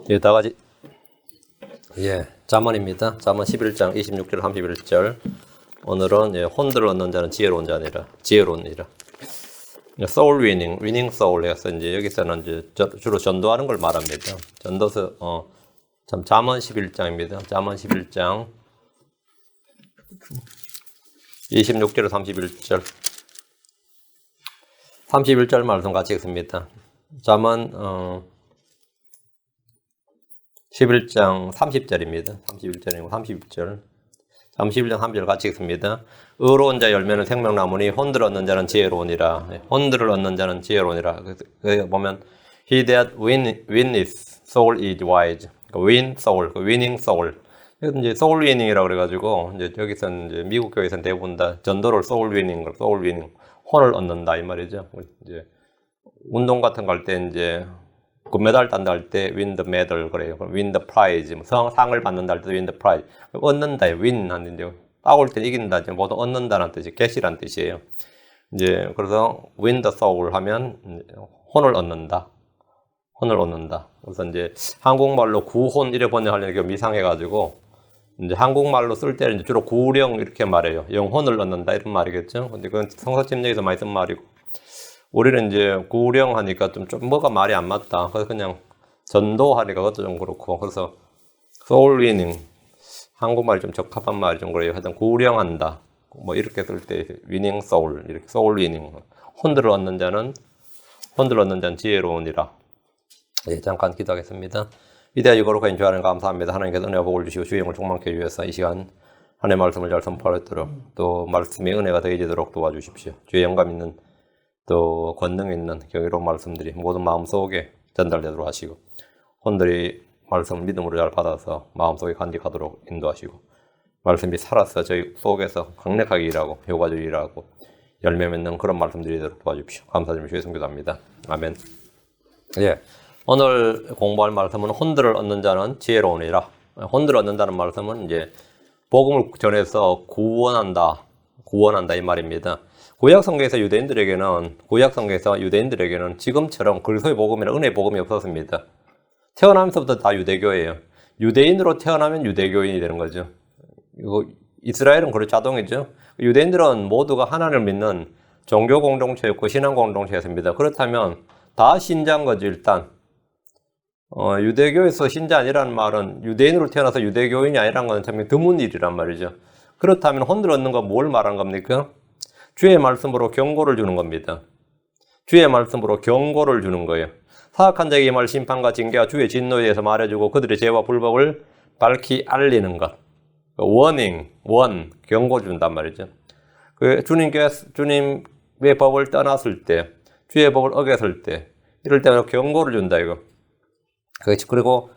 예, 다 같이 잠언입니다. 잠언 11장 26절 31절. 오늘은 혼들을 얻는 자는 지혜로운 자니라. 소울 위닝 소울 해서 이제 여기서는 이제 주로 전도하는 걸 말합니다. 전도서 잠언 11장입니다. 잠언 11장 26절 31절. 31절 말씀 같이 읽습니다. 잠언 11장 30절입니다. 31절이고 30절. 31장 3절 같이 읽습니다. 의로운 자 열매는 생명나무니 혼들을 얻는 자는 지혜로우니라. 혼들을 얻는 자는 지혜로우니라. 그 보면 he that winneth soul is wise. win soul, winning soul. 이제 soul winning이라고 그래가지고 이제 여기서는 이제 미국 교회에서는 대부분 다 전도를 soul winning, 혼을 얻는다 이 말이죠. 이제 운동 같은 거 할 때 이제 금메달 딴다 할 때 win the medal 그래요. win the prize. 상을 받는다 할 때 win the prize. 얻는다, win 하는데 싸울 때 이긴다, 모두 얻는다는 뜻이 get이라는 뜻이에요. 이제 그래서 win the soul 하면 혼을 얻는다. 그래서 이제 한국말로 구혼 이렇게 번역하려니까 미상해가지고 이제 한국말로 쓸 때는 주로 구령 이렇게 말해요. 영혼을 얻는다 이런 말이겠죠. 근데 그건 성서집력에서 많이 쓴 말이고. 우리는 이제 구령하니까 좀 뭐가 말이 안 맞다. 그래서 그냥 전도하니까 그것도 좀 그렇고. 그래서 soul winning. 한국말이 좀 적합한 말이 좀 그래요. 하여튼 구령한다. 뭐 이렇게 쓸 때 winning soul. 이렇게 soul winning. 혼들을 얻는 자는 지혜로우니라. 예, 잠깐 기도하겠습니다. 위대하고 거룩하신 주 하나님 감사합니다. 하나님께서 은혜와 복을 주시고 주의 영을 충만케 해주셔서 이 시간 하나님의 말씀을 잘 선포하도록 또 말씀의 은혜가 더해지도록 도와주십시오. 주의 영감 있는 또 권능 있는 경이로운 말씀들이 모든 마음속에 전달되도록 하시고 혼들이 말씀을 믿음으로 잘 받아서 마음속에 간직하도록 인도하시고 말씀이 살아서 저희 속에서 강력하게 일하고 효과적으로 일하고 열매 맺는 그런 말씀들이 되도록 도와주십시오. 감사드리며 주의 성교도합니다. 아멘. 예, 오늘 공부할 말씀은 혼들을 얻는 자는 지혜로우니라. 혼들을 얻는다는 말씀은 이제 복음을 전해서 구원한다 이 말입니다. 구약성경에서 유대인들에게는 지금처럼 그리스도의 복음이나 은혜의 복음이 없었습니다. 태어나면서부터 다 유대교예요. 유대인으로 태어나면 유대교인이 되는 거죠. 이거 이스라엘은 그렇죠. 자동이죠. 유대인들은 모두가 하나님을 믿는 종교 공동체였고 신앙 공동체였습니다. 그렇다면 다 신자인 거죠. 일단 유대교에서 신자 아니라는 말은 유대인으로 태어나서 유대교인이 아니라는 건 참 드문 일이란 말이죠. 그렇다면 혼들 얻는 건 뭘 말하는 겁니까? 주의 말씀으로 경고를 주는 겁니다. 주의 말씀으로 경고를 주는 거예요. 사악한 자에게 임할 심판과 징계와 주의 진노에 대해서 말해주고 그들의 죄와 불법을 밝히 알리는 것. 경고 준단 말이죠. 주님의 법을 떠났을 때, 주의 법을 어겼을 때, 이럴 때는 경고를 준다 이거. 그리고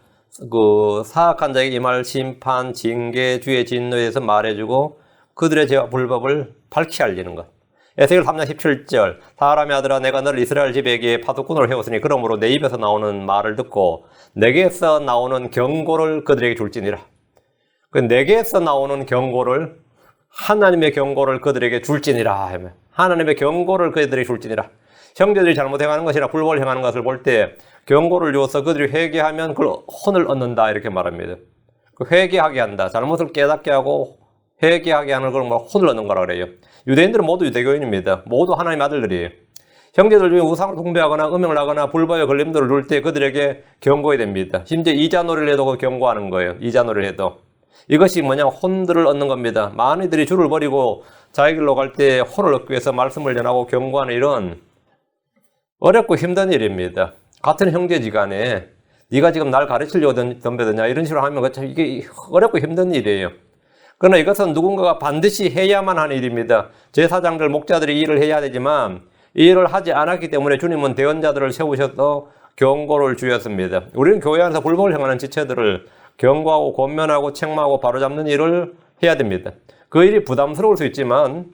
그 사악한 자에게 임할 심판, 징계, 주의 진노에 대해서 말해주고 그들의 죄와 불법을 밝히 알리는 것. 에스겔 3장 17절 사람의 아들아 내가 너를 이스라엘 집에게 파수꾼으로 해왔으니 그러므로 내 입에서 나오는 말을 듣고 내게서 나오는 경고를 그들에게 줄지니라. 내게서 나오는 경고를 하나님의 경고를 그들에게 줄지니라. 하나님의 경고를 그들에게 줄지니라. 형제들이 잘못 행하는 것이나 불법을 행하는 것을 볼 때 경고를 주어서 그들이 회개하면 그걸 혼을 얻는다 이렇게 말합니다. 회개하게 한다. 잘못을 깨닫게 하고 회개하게 하는 걸 혼을 얻는 거라 그래요. 유대인들은 모두 유대교인입니다. 모두 하나님의 아들들이에요. 형제들 중에 우상을 숭배하거나 음행을 하거나 불법에 걸림돌을 둘 때 그들에게 경고해야 됩니다. 심지어 이자놀이를 해도 경고하는 거예요. 이자놀이를 해도. 이것이 혼들을 얻는 겁니다. 많은 이들이 주를 버리고 자기 길로 갈 때 혼을 얻기 위해서 말씀을 전하고 경고하는 일은 어렵고 힘든 일입니다. 같은 형제지간에 네가 지금 날 가르치려고 덤벼드냐 이런 식으로 하면 이게 어렵고 힘든 일이에요. 그러나 이것은 누군가가 반드시 해야만 하는 일입니다. 제사장들, 목자들이 이 일을 해야 되지만 이 일을 하지 않았기 때문에 주님은 대언자들을 세우셔서 경고를 주셨습니다. 우리는 교회 안에서 불법을 행하는 지체들을 경고하고 권면하고 책망하고 바로잡는 일을 해야 됩니다. 그 일이 부담스러울 수 있지만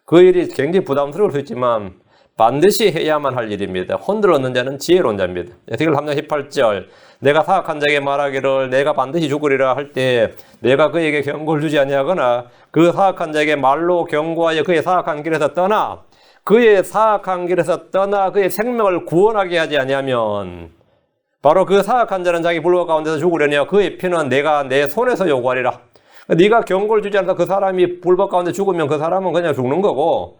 굉장히 부담스러울 수 있지만 반드시 해야만 할 일입니다. 혼들 얻는 자는 지혜로운 자입니다. 에스겔 3장 18절 내가 사악한 자에게 말하기를 내가 반드시 죽으리라 할 때 내가 그에게 경고를 주지 아니하거나 그 사악한 자에게 말로 경고하여 그의 사악한 길에서 떠나 그의 생명을 구원하게 하지 아니하면 바로 그 사악한 자는 자기 불법 가운데서 죽으려니와 그의 피는 내가 내 손에서 요구하리라. 네가 경고를 주지 않아서 그 사람이 불법 가운데 죽으면 그 사람은 그냥 죽는 거고,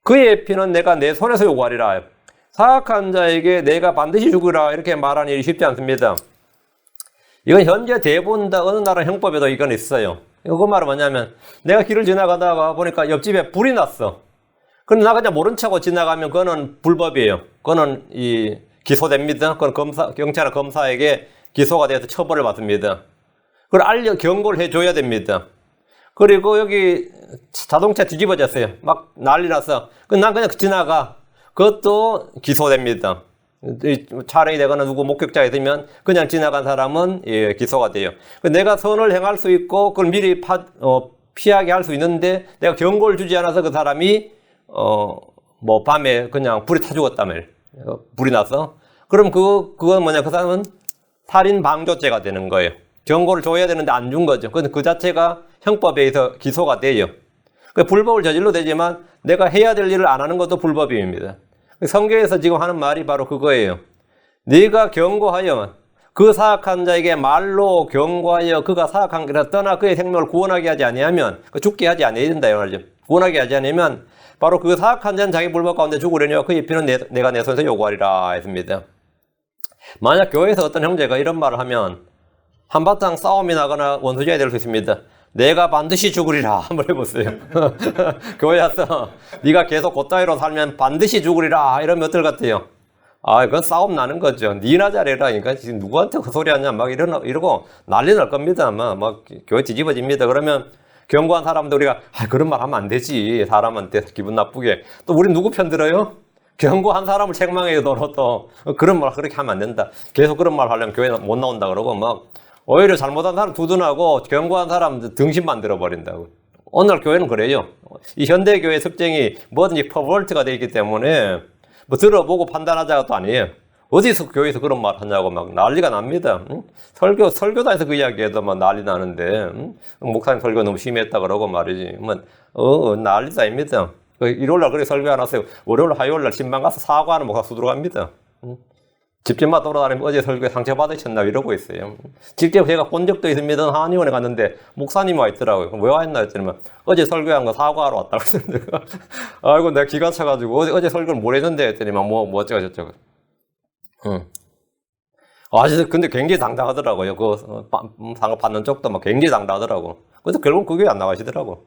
그의 피는 내가 내 손에서 요구하리라. 사악한 자에게 내가 반드시 죽으라 이렇게 말하는 일이 쉽지 않습니다. 이건 현재 대부분 다 어느 나라 형법에도 이건 있어요. 이거 말은 뭐냐면, 내가 길을 지나가다가 보니까 옆집에 불이 났어. 그럼 나 그냥 모른 척하고 지나가면 그거는 불법이에요. 그거는 기소됩니다. 그건 경찰이나 검사에게 기소가 돼서 처벌을 받습니다. 그걸 경고를 해줘야 됩니다. 그리고 여기 자동차 뒤집어졌어요. 막 난리 났어. 난 그냥 지나가. 그것도 기소됩니다. 차량이 되거나 누구 목격자가 있으면 그냥 지나간 사람은 기소가 돼요. 내가 선을 행할 수 있고 그걸 미리 피하게 할 수 있는데 내가 경고를 주지 않아서 그 사람이 뭐 밤에 그냥 불이 타 죽었다며. 불이 나서. 그럼 그건 뭐냐, 그 사람은 살인 방조죄가 되는 거예요. 경고를 줘야 되는데 안 준 거죠. 근데 그 자체가 형법에 의해서 기소가 돼요. 불법을 저질러 되지만 내가 해야 될 일을 안 하는 것도 불법입니다. 성경에서 지금 하는 말이 바로 그거예요. 네가 경고하여 그 사악한 자에게 말로 경고하여 그가 사악한 길에서 떠나 그의 생명을 구원하게 하지 아니하면, 죽게 하지 아니해야 된다 이 말이죠. 구원하게 하지 않으면 바로 그 사악한 자는 자기 불법 가운데 죽으려니와 그의 피는 내가 내 손에서 요구하리라 했습니다. 만약 교회에서 어떤 형제가 이런 말을 하면 한바탕 싸움이 나거나 원수자가 될 수 있습니다. 내가 반드시 죽으리라 한번 해보세요. 교회 와서 네가 계속 그따위로 살면 반드시 죽으리라 이러면 어떨 것 같아요? 그건 싸움 나는 거죠. 니나 잘해라. 그러니까 지금 누구한테 그 소리 하냐 막 이러고 난리 날 겁니다. 막 교회 뒤집어집니다. 그러면 경고한 사람도 우리가 그런 말 하면 안 되지. 사람한테 기분 나쁘게. 또 우리 누구 편 들어요? 경고한 사람을 책망해요. 또 그런 말 그렇게 하면 안 된다. 계속 그런 말 하려면 교회 못 나온다 그러고 막 오히려 잘못한 사람 두둔하고 경고한 사람 등신 만들어 버린다고. 오늘 교회는 그래요. 이 현대교회 특징이 뭐든지 퍼볼트가 되어 있기 때문에 뭐 들어보고 판단하자가 또 아니에요. 어디서 교회에서 그런 말 하냐고 막 난리가 납니다. 응? 설교단에서 그 이야기해도 막 난리 나는데, 응? 목사님 설교 너무 심했다 그러고 말이지. 난리도 아닙니다. 일요일날 그렇게 설교 안 하세요. 월요일, 화요일날 신방 가서 사과하는 목사 수두로 갑니다. 응? 집집마다 돌아다니면 어제 설교에 상처받으셨나 이러고 있어요. 직접 제가 본 적도 있습니다. 한의원에 갔는데 목사님 와 있더라고요. 왜 와 있나 했더니 어제 설교한 거 사과하러 왔다고 했는데 아이고 내가 기가 차가지고 어제 설교를 뭘 했는데 했더니 뭐 어쩌고 저쩌고. 근데 굉장히 당당하더라고요. 상을 받는 쪽도 막 굉장히 당당하더라고. 그래서 결국 그 교회 안 나가시더라고.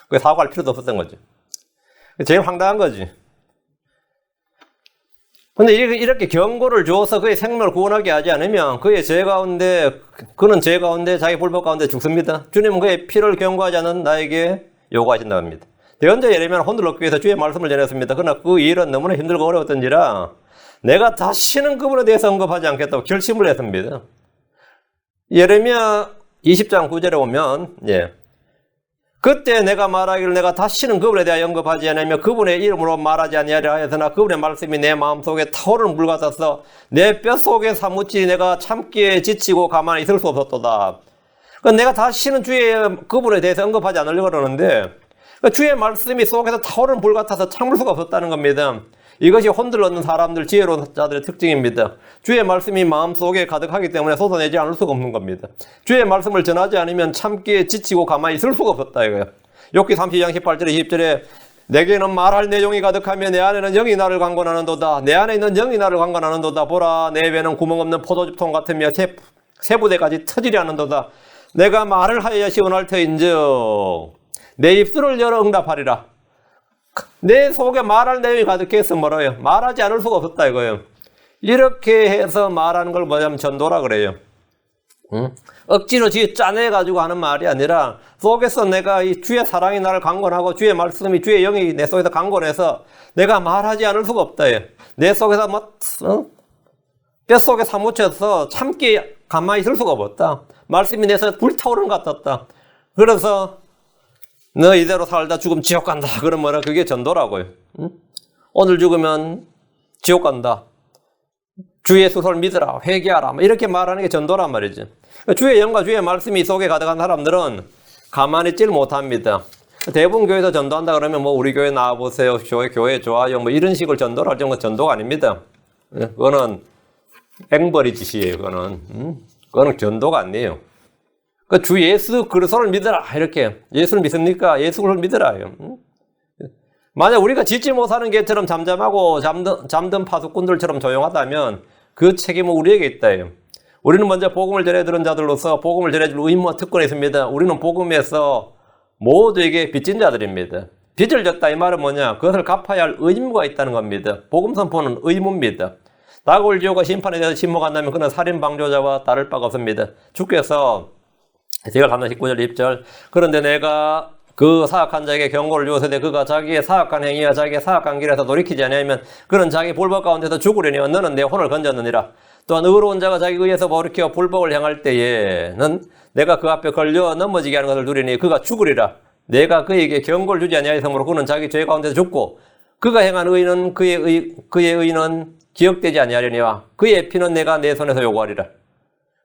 그게 사과할 필요도 없었던 거지. 제일 황당한 거지. 근데 이렇게 경고를 줘서 그의 생명을 구원하게 하지 않으면 그는 죄 가운데 자기 불법 가운데 죽습니다. 주님은 그의 피를 경고하지 않은 나에게 요구하신다고 합니다. 대언자 예레미야는 혼을 얻기 위해서 주의 말씀을 전했습니다. 그러나 그 일은 너무나 힘들고 어려웠던지라 내가 다시는 그분에 대해서 언급하지 않겠다고 결심을 했습니다. 예레미야 20장 9절에 보면 그때 내가 말하기를 내가 다시는 그분에 대하여 언급하지 않으며 그분의 이름으로 말하지 아니하리라 하였으나 그분의 말씀이 내 마음속에 타오르는 물 같아서 내 뼛속에 사무치 내가 참기에 지치고 가만히 있을 수 없었도다. 그러니까 내가 다시는 그분에 대해서 언급하지 않으려고 그러는데 주의 말씀이 속에서 타오르는 불 같아서 참을 수가 없었다는 겁니다. 이것이 혼들 얻는 사람들, 지혜로운 자들의 특징입니다. 주의 말씀이 마음속에 가득하기 때문에 쏟아내지 않을 수가 없는 겁니다. 주의 말씀을 전하지 않으면 참기에 지치고 가만히 있을 수가 없었다 이거예요. 욥기 30장 18절에 20절에 내게는 말할 내용이 가득하며 내 안에는 영이 나를 강권하는도다. 내 안에 있는 영이 나를 강권하는도다. 보라 내 배는 구멍 없는 포도즙통 같으며 세 부대까지 터지려 하는도다. 내가 말을 하여야 시원할 터인즉 내 입술을 열어 응답하리라. 내 속에 말할 내용이 가득해서 뭐라요? 말하지 않을 수가 없었다 이거예요. 이렇게 해서 말하는 걸 뭐냐면 전도라 그래요. 억지로 짜내가지고 하는 말이 아니라 속에서 내가 이 주의 사랑이 나를 강권하고 주의 말씀이 주의 영이 내 속에서 강권해서 내가 말하지 않을 수가 없다. 내 속에서 뼛속에 사무쳐서 참기 가만히 있을 수가 없었다. 말씀이 내 속에 불타오르는 것 같았다. 그래서 너 이대로 살다 죽으면 지옥 간다. 그런 뭐라 그게 전도라고요. 오늘 죽으면 지옥 간다. 주 예수를 믿으라. 회개하라. 이렇게 말하는 게 전도란 말이지. 주의 영과 주의 말씀이 속에 가득한 사람들은 가만히 있질 못합니다. 대부분 교회에서 전도한다 그러면 우리 교회 나와보세요. 교회 좋아요. 이런 식으로 전도를 할 정도는 전도가 아닙니다. 그거는 앵벌이 짓이에요, 그거는. 그거는 전도가 아니에요. 그 주 예수 그리스도를 믿어라, 이렇게. 예수를 믿습니까? 예수를 믿어라. 만약 우리가 짓지 못하는 개처럼 잠잠하고 잠든 파수꾼들처럼 조용하다면 그 책임은 우리에게 있다요. 우리는 먼저 복음을 전해 들은 자들로서 복음을 전해줄 의무와 특권이 있습니다. 우리는 복음에서 모두에게 빚진 자들입니다. 빚을 졌다 이 말은 뭐냐? 그것을 갚아야 할 의무가 있다는 겁니다. 복음 선포는 의무입니다. 다가올 지옥과 심판에 대해서 침묵한다면 그는 살인 방조자와 다를 바가 없습니다. 주께서 제가 3장 19절 20절 그런데 내가 그 사악한 자에게 경고를 주었으되 그가 자기의 사악한 행위와 자기의 사악한 길에서 돌이키지 아니하면 그는 자기 불법 가운데서 죽으려니와 너는 내 혼을 건졌느니라. 또한 의로운 자가 자기 의에서 돌이켜 불법을 행할 때에는 내가 그 앞에 걸려 넘어지게 하는 것을 두리니 그가 죽으리라. 내가 그에게 경고를 주지 아니하였으므로 그는 자기 죄 가운데서 죽고 그가 행한 의는 그의 의는 기억되지 아니하려니와 그의 피는 내가 내 손에서 요구하리라.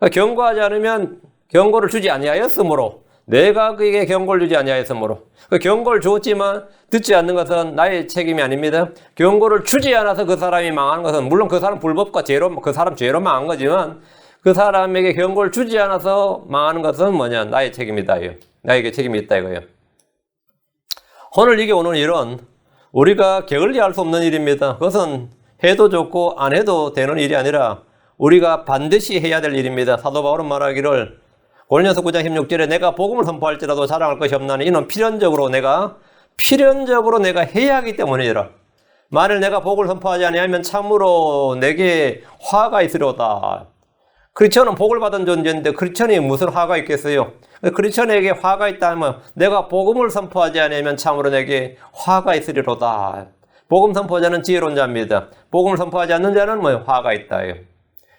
그러니까 경고하지 않으면 경고를 주지 아니하였으므로 내가 그에게 경고를 주지 아니하였으므로 경고를 주었지만 듣지 않는 것은 나의 책임이 아닙니다. 경고를 주지 않아서 그 사람이 망하는 것은 물론 그 사람 불법과 죄로 그 사람 죄로 망한 거지만 그 사람에게 경고를 주지 않아서 망하는 것은 뭐냐? 나의 책임이다. 나에게 책임이 있다 이거예요. 혼을 이겨오는 일은 우리가 게을리할 수 없는 일입니다. 그것은 해도 좋고 안 해도 되는 일이 아니라 우리가 반드시 해야 될 일입니다. 사도 바울은 말하기를 고린도서 9장 16절에 내가 복음을 선포할지라도 자랑할 것이 없나니 이는 필연적으로 내가 해야 하기 때문이라. 만일 내가 복음을 선포하지 아니하면 참으로 내게 화가 있으리로다. 크리스천은 복을 받은 존재인데 크리스천이 무슨 화가 있겠어요? 크리스천에게 화가 있다면 내가 복음을 선포하지 아니하면 참으로 내게 화가 있으리로다. 복음 선포자는 지혜로운 자입니다. 복음을 선포하지 않는 자는 화가 있다.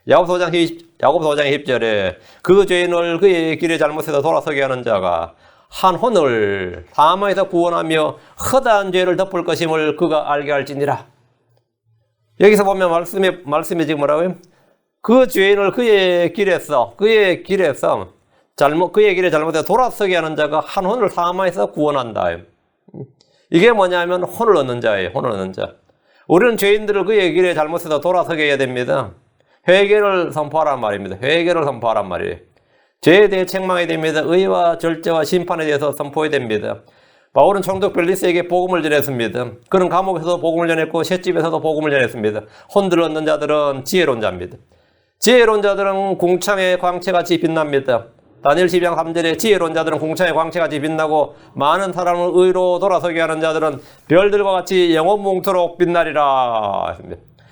야고보서 5장 20절에 그 죄인을 그의 길에 잘못해서 돌아서게 하는 자가 한 혼을 사망에서 구원하며 허다한 죄를 덮을 것임을 그가 알게 할지니라. 여기서 보면 말씀이 지금 뭐라고요? 그 죄인을 그의 길에 잘못해서 돌아서게 하는 자가 한 혼을 사망에서 구원한다. 이게 뭐냐면 혼을 얻는 자예요. 혼을 얻는 자. 우리는 죄인들을 그의 길에 잘못해서 돌아서게 해야 됩니다. 회개를 선포하란 말입니다. 회개를 선포하란 말이에요. 죄에 대해 책망해야 됩니다. 의와 절제와 심판에 대해서 선포해야 됩니다. 바울은 총독 벨리스에게 복음을 전했습니다. 그는 감옥에서도 복음을 전했고 셋집에서도 복음을 전했습니다. 혼들을 얻는 자들은 지혜로운 자입니다. 지혜로운 자들은 궁창의 광채같이 빛납니다. 다니엘 12장 3절에 지혜로운 자들은 궁창의 광채같이 빛나고 많은 사람을 의로 돌아서게 하는 자들은 별들과 같이 영원뭉토록 빛나리라.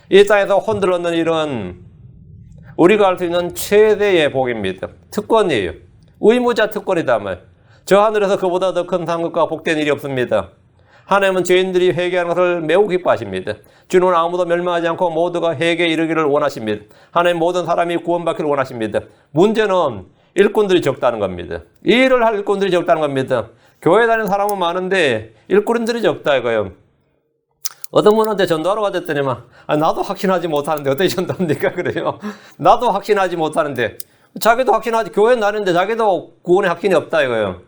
이 땅에서 혼들을 얻는 일은 우리가 할 수 있는 최대의 복입니다. 특권이에요. 의무자 특권이다 말. 저 하늘에서 그보다 더 큰 상급과 복된 일이 없습니다. 하나님은 죄인들이 회개하는 것을 매우 기뻐하십니다. 주는 아무도 멸망하지 않고 모두가 회개에 이르기를 원하십니다. 하나님 모든 사람이 구원받기를 원하십니다. 문제는 일꾼들이 적다는 겁니다. 이 일을 할 일꾼들이 적다는 겁니다. 교회 다니는 사람은 많은데 일꾼들이 적다 이거예요. 어떤 분한테 전도하러 가졌더니만 나도 확신하지 못하는데 어떻게 전도합니까? 그래요. 나도 확신하지 못하는데 자기도 확신하지 교회는 다니는데 자기도 구원의 확신이 없다 이거예요.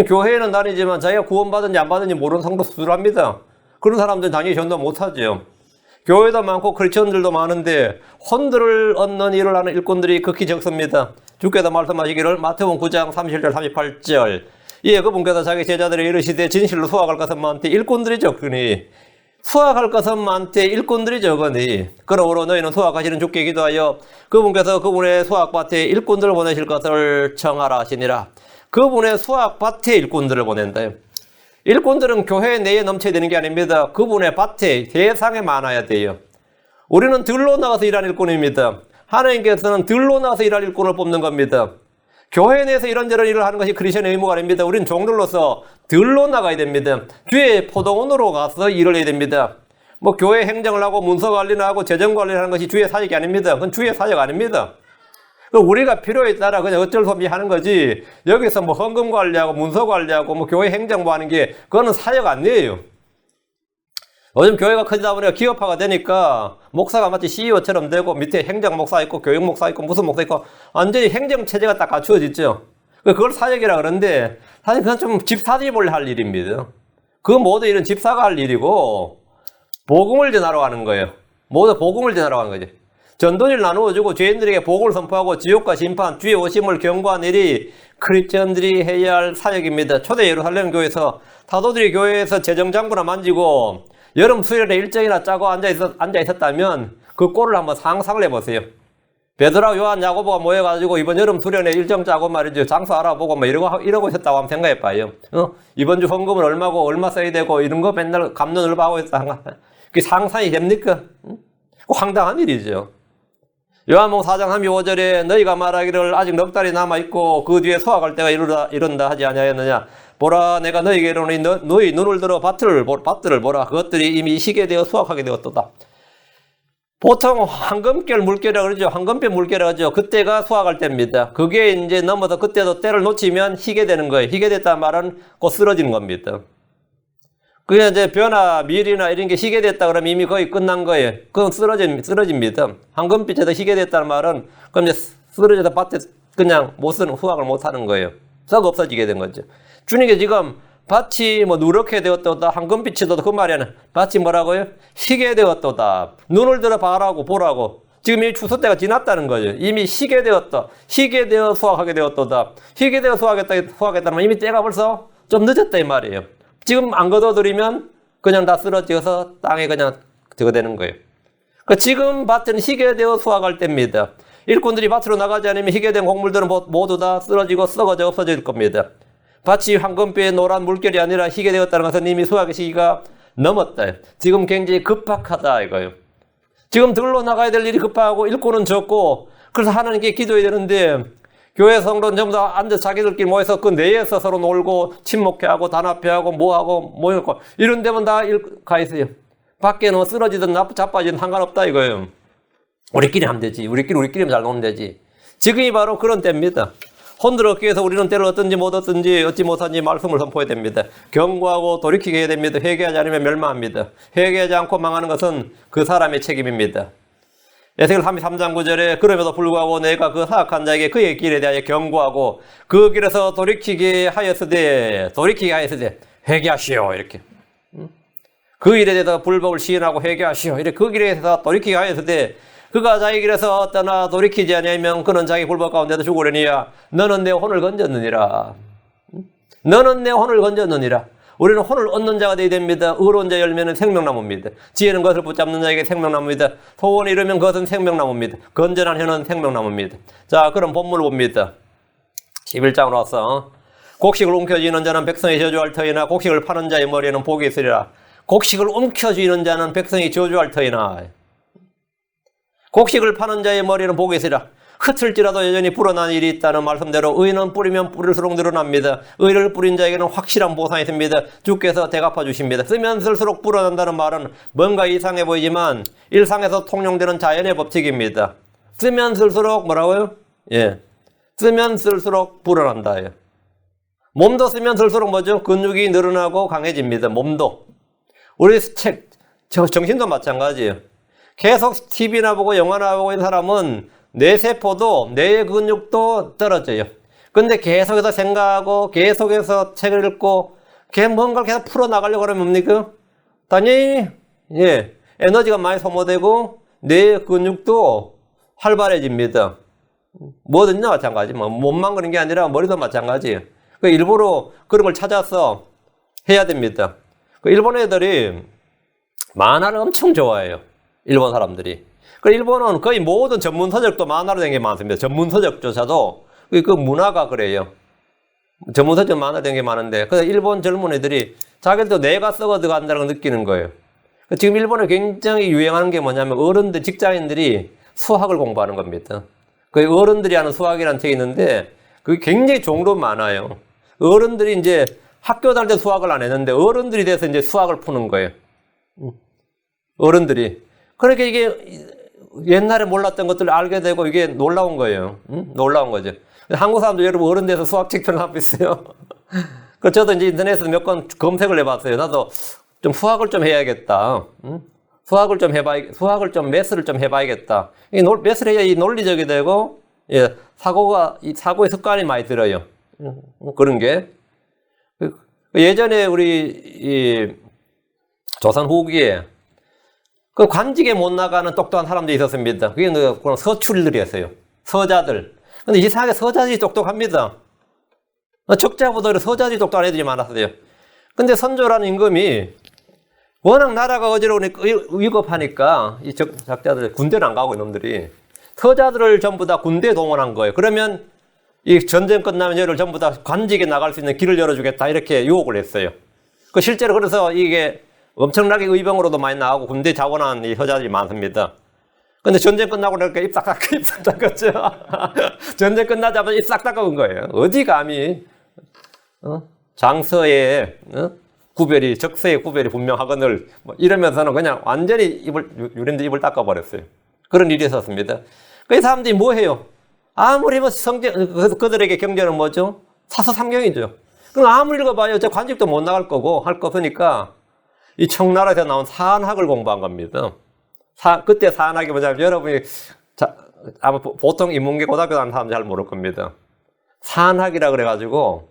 교회는 다니지만 자기가 구원받은지 안 받은지 모르는 상도 수술합니다. 그런 사람들은 당연히 전도 못하죠. 교회도 많고 크리스천들도 많은데 혼들을 얻는 일을 하는 일꾼들이 극히 적습니다. 주께서 말씀하시기를 마태복음 9장 37절 38절 이에 그분께서 자기 제자들에게 이르시되 진실로 수확할 것은 많되 일꾼들이 적으니 수확할 것은 많되 일꾼들이 적으니 그러므로 너희는 수확하시는 주께 기도하여 그분께서 그분의 수확밭에 일꾼들을 보내실 것을 청하라 하시니라. 그분의 수확밭에 일꾼들을 보낸다. 일꾼들은 교회 내에 넘쳐야 되는 게 아닙니다. 그분의 밭에 세상에 많아야 돼요. 우리는 들로 나가서 일하는 일꾼입니다. 하나님께서는 들로 나가서 일할 일꾼을 뽑는 겁니다. 교회 내에서 이런저런 일을 하는 것이 크리스천의 의무가 아닙니다. 우리는 종들로서 들로 나가야 됩니다. 주의 포도원으로 가서 일을 해야 됩니다. 교회 행정을 하고 문서 관리를 하고 재정 관리를 하는 것이 주의 사역이 아닙니다. 그건 주의 사역 아닙니다. 우리가 필요에 따라 그냥 어쩔 수 없이 하는 거지 여기서 헌금 관리하고 문서 관리하고 교회 행정부 하는 게 그거는 사역 아니에요. 요즘 교회가 커지다 보니까 기업화가 되니까 목사가 마치 CEO처럼 되고 밑에 행정 목사 있고 교육 목사 있고 무슨 목사 있고 완전히 행정 체제가 딱 갖추어졌죠. 그걸 사역이라 그러는데 사실 그건 좀 집사집을 할 일입니다. 그 모든 일은 집사가 할 일이고 복음을 전하러 가는 거예요. 모두 복음을 전하러 가는 거지. 전도를 나누어주고 죄인들에게 복을 선포하고 지옥과 심판, 주의 오심을 경고한 일이 크리스천들이 해야 할 사역입니다. 초대 예루살렘 교회에서 사도들이 교회에서 재정장구나 만지고 여름 수련회 일정이나 짜고 앉아 있었다면 그 꼴을 한번 상상을 해보세요. 베드로와 요한, 야고보가 모여가지고 이번 여름 수련회 일정 짜고 말이죠. 장소 알아보고 뭐 이러고 있었다고 한번 생각해봐요. 이번 주 헌금은 얼마고 얼마 써야 되고 이런 거 맨날 감론을 하고 있다. 그게 상상이 됩니까? 황당한 일이죠. 요한복음 4장 35절에 너희가 말하기를 아직 넉 달이 남아있고 그 뒤에 소화할 때가 이른다 하지 아니하였느냐. 보라 내가 너희에게 이르노니 너희 눈을 들어 밭들을 보라. 그것들이 이미 희게되어 수확하게 되었도다. 보통 황금결 물결이라고 그러죠. 황금빛 물결이라고 하죠. 그때가 수확할 때입니다. 그게 이제 넘어서 그때도 때를 놓치면 희게 되는 거예요. 희게 됐다는 말은 곧 쓰러지는 겁니다. 그게 이제 벼나 밀이나 이런 게 희게 됐다 그러면 이미 거의 끝난 거예요. 그건 쓰러집니다. 황금빛에서 희게 됐다는 말은 그럼 이제 쓰러져서 밭에 그냥 수확을 못 하는 거예요. 썩 없어지게 된 거죠. 주님께 지금 밭이 뭐 누렇게 되었도다, 황금빛이 되었다, 그 말이 아니라 밭이 뭐라고요? 희게 되었도다. 눈을 들어 보라고. 지금 이 추수 때가 지났다는 거죠. 이미 희게 되었다. 희게 되어 수확하게 되었도다. 희게 되어 수확했다면 이미 때가 벌써 좀 늦었다 이 말이에요. 지금 안 거둬들이면 그냥 다 쓰러져서 땅에 그냥 저거 되는 거예요. 그러니까 지금 밭은 희게 되어 수확할 때입니다. 일꾼들이 밭으로 나가지 않으면 희게 된 곡물들은 모두 다 쓰러지고 썩어져 없어질 겁니다. 밭이 황금빛의 노란 물결이 아니라 희게 되었다는 것은 이미 수확의 시기가 넘었다. 지금 굉장히 급박하다 이거예요. 지금 들러 나가야 될 일이 급하고 일꾼은 적고 그래서 하나님께 기도해야 되는데 교회 성도는 전부 다 앉아서 자기들끼리 모여서 그 내에서 서로 놀고 침묵해하고 단합해하고 뭐하고 모여고 이런 데만 다 가 있어요. 밖에는 쓰러지든 자빠지든 상관없다 이거예요. 우리끼리 하면 되지. 우리끼리 잘 노면 되지. 지금이 바로 그런 때입니다. 혼들 얻기 위해서 우리는 때를 얻든지 못 얻든지 얻지 못한지 말씀을 선포해야 됩니다. 경고하고 돌이키게 해야 됩니다. 회개하지 않으면 멸망합니다. 회개하지 않고 망하는 것은 그 사람의 책임입니다. 에스겔 33장 9절에 그럼에도 불구하고 내가 그 사악한 자에게 그의 길에 대하여 경고하고 그 길에서 돌이키게 하였으되 회개하시오 이렇게. 그 일에 대해서 불법을 시인하고 회개하시오 이렇게 그 길에 대해서 돌이키게 하였으되 그가 자기 길에서 떠나 돌이키지 아니하면 그는 자기 불법 가운데도 죽으려니와 너는 내 혼을 건졌느니라. 너는 내 혼을 건졌느니라. 우리는 혼을 얻는 자가 되어야 됩니다. 의로운 자 열매는 생명나무입니다. 지혜는 것을 붙잡는 자에게 생명나무입니다. 소원이 이르면 그것은 생명나무입니다. 건전한 혀는 생명나무입니다. 자, 그럼 본문을 봅니다. 11장으로 와서 곡식을 움켜쥐는 자는 백성이 저주할 터이나 곡식을 파는 자의 머리에는 복이 있으리라. 곡식을 움켜쥐는 자는 백성이 저주할 터이나 곡식을 파는 자의 머리에는 복이 있으리라. 흩을지라도 여전히 불어난 일이 있다는 말씀대로 의는 뿌리면 뿌릴수록 늘어납니다. 의를 뿌린 자에게는 확실한 보상이 있습니다. 주께서 대갚아 주십니다. 쓰면 쓸수록 불어난다는 말은 뭔가 이상해 보이지만 일상에서 통용되는 자연의 법칙입니다. 쓰면 쓸수록 뭐라고요? 쓰면 쓸수록 불어난다. 몸도 쓰면 쓸수록 뭐죠? 근육이 늘어나고 강해집니다. 몸도. 우리 정신도 마찬가지예요. 계속 TV나 보고 영화나 보고 있는 사람은 뇌 세포도 뇌 근육도 떨어져요. 근데 계속해서 생각하고 계속해서 책을 읽고 뭔가를 계속 풀어나가려고 하면 뭡니까? 당연히 에너지가 많이 소모되고 뇌 근육도 활발해집니다. 뭐든지 마찬가지. 몸만 그런 게 아니라 머리도 마찬가지예요. 일부러 그런 걸 찾아서 해야 됩니다. 일본 애들이 만화를 엄청 좋아해요. 일본 사람들이. 일본은 거의 모든 전문 서적도 만화로 된 게 많습니다. 전문 서적조차도 그 문화가 그래요. 전문 서적 만화로 된 게 많은데, 그래서 일본 젊은 애들이 자기들도 뇌가 썩어 들어간다는 걸 느끼는 거예요. 지금 일본에 굉장히 유행하는 게 뭐냐면 어른들, 직장인들이 수학을 공부하는 겁니다. 그 어른들이 하는 수학이라는 책이 있는데 그게 굉장히 종류 많아요. 어른들이 이제 학교 다닐 때 수학을 안 했는데 어른들이 돼서 이제 수학을 푸는 거예요. 어른들이. 그러니까 이게 옛날에 몰랐던 것들을 알게 되고 이게 놀라운 거예요. 놀라운 거죠. 한국 사람도 여러분 어른 돼서 수학책 펴놓고 있어요. 그래서 저도 이제 인터넷에서 몇 건 검색을 해봤어요. 나도 좀 수학을 좀 해야겠다. 수학을 좀 매스를 좀 해봐야겠다. 매스를 해야 이 논리적이 되고, 사고의 습관이 많이 들어요. 그런 게. 예전에 우리, 조선 후기에 그 관직에 못 나가는 똑똑한 사람들이 있었습니다. 그게 그런 서출들이었어요. 서자들. 근데 이상하게 서자들이 똑똑합니다. 적자보다 서자들이 똑똑한 애들이 많았어요. 근데 선조라는 임금이 워낙 나라가 어지러우니까 위급하니까 이 적자들 군대를 안 가고 이놈들이 서자들을 전부 다 군대에 동원한 거예요. 그러면 이 전쟁 끝나면 얘를 전부 다 관직에 나갈 수 있는 길을 열어주겠다 이렇게 유혹을 했어요. 그 실제로 그래서 이게 엄청나게 의병으로도 많이 나가고 군대 자원한 이 서자들이 많습니다. 근데 전쟁 끝나고 나니까 입 싹 닦았죠. 전쟁 끝나자마자 입 싹 닦아온 거예요. 어디 감히 장서의 구별이 적서의 구별이 분명하거늘 뭐 이러면서는 그냥 완전히 유림도 입을 닦아버렸어요. 그런 일이 있었습니다. 그 사람들이 뭐 해요? 아무리 뭐 그들에게 경제는 뭐죠? 사서삼경이죠. 그럼 아무리 읽어봐요. 저 관직도 못 나갈 거고 할 거 보니까 이 청나라에서 나온 사안학을 공부한 겁니다. 그때 사안학이 뭐냐면 여러분이 아마 보통 인문계 고등학교 다니는 사람 잘 모를 겁니다. 사안학이라 그래가지고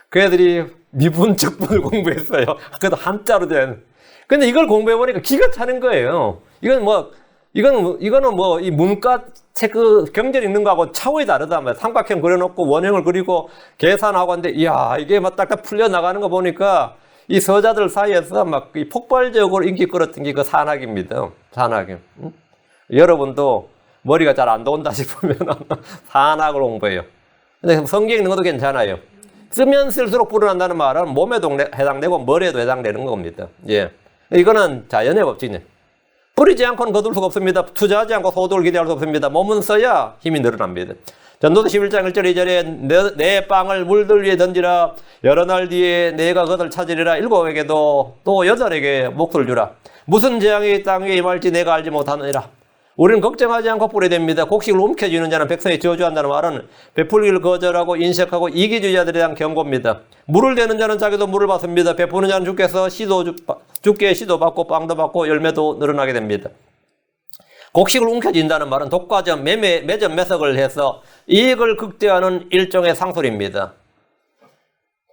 그 애들이 미분적분을 공부했어요. 그래도 한자로 된. 근데 이걸 공부해보니까 기가 차는 거예요. 이거는 뭐 이 문과 책 그 경전 읽는 거하고 차원이 다르다. 삼각형 그려놓고 원형을 그리고 계산하고 하는데 이야 이게 막 딱딱 풀려 나가는 거 보니까 이 서자들 사이에서 막 이 폭발적으로 인기 끌었던 게 그 사안학입니다. 사안학이. 여러분도 머리가 잘 안 돈다 싶으면 사안학을 공부해요. 근데 성경 읽는 것도 괜찮아요. 쓰면 쓸수록 불어난다는 말은 몸에도 해당되고 머리에도 해당되는 겁니다. 예. 이거는 자연의 법칙이네. 뿌리지 않고는 거둘 수가 없습니다. 투자하지 않고 소득을 기대할 수 없습니다. 몸은 써야 힘이 늘어납니다. 전도서 11장 1절 2절에 내 빵을 물들 위에 던지라. 여러 날 뒤에 내가 그것을 찾으리라. 7에게도 또 8에게 몫을 주라. 무슨 재앙이 땅 위에 임할지 내가 알지 못하느니라. 우리는 걱정하지 않고 뿌려야 됩니다. 곡식을 움켜쥐는 자는 백성이 저주한다는 말은 베풀기를 거절하고 인색하고 이기주의자들에 대한 경고입니다. 물을 대는 자는 자기도 물을 받습니다. 베푸는 자는 주께 시도 받고 빵도 받고 열매도 늘어나게 됩니다. 곡식을 움켜쥔다는 말은 독과점, 매점 매석을 해서 이익을 극대화하는 일종의 상술입니다.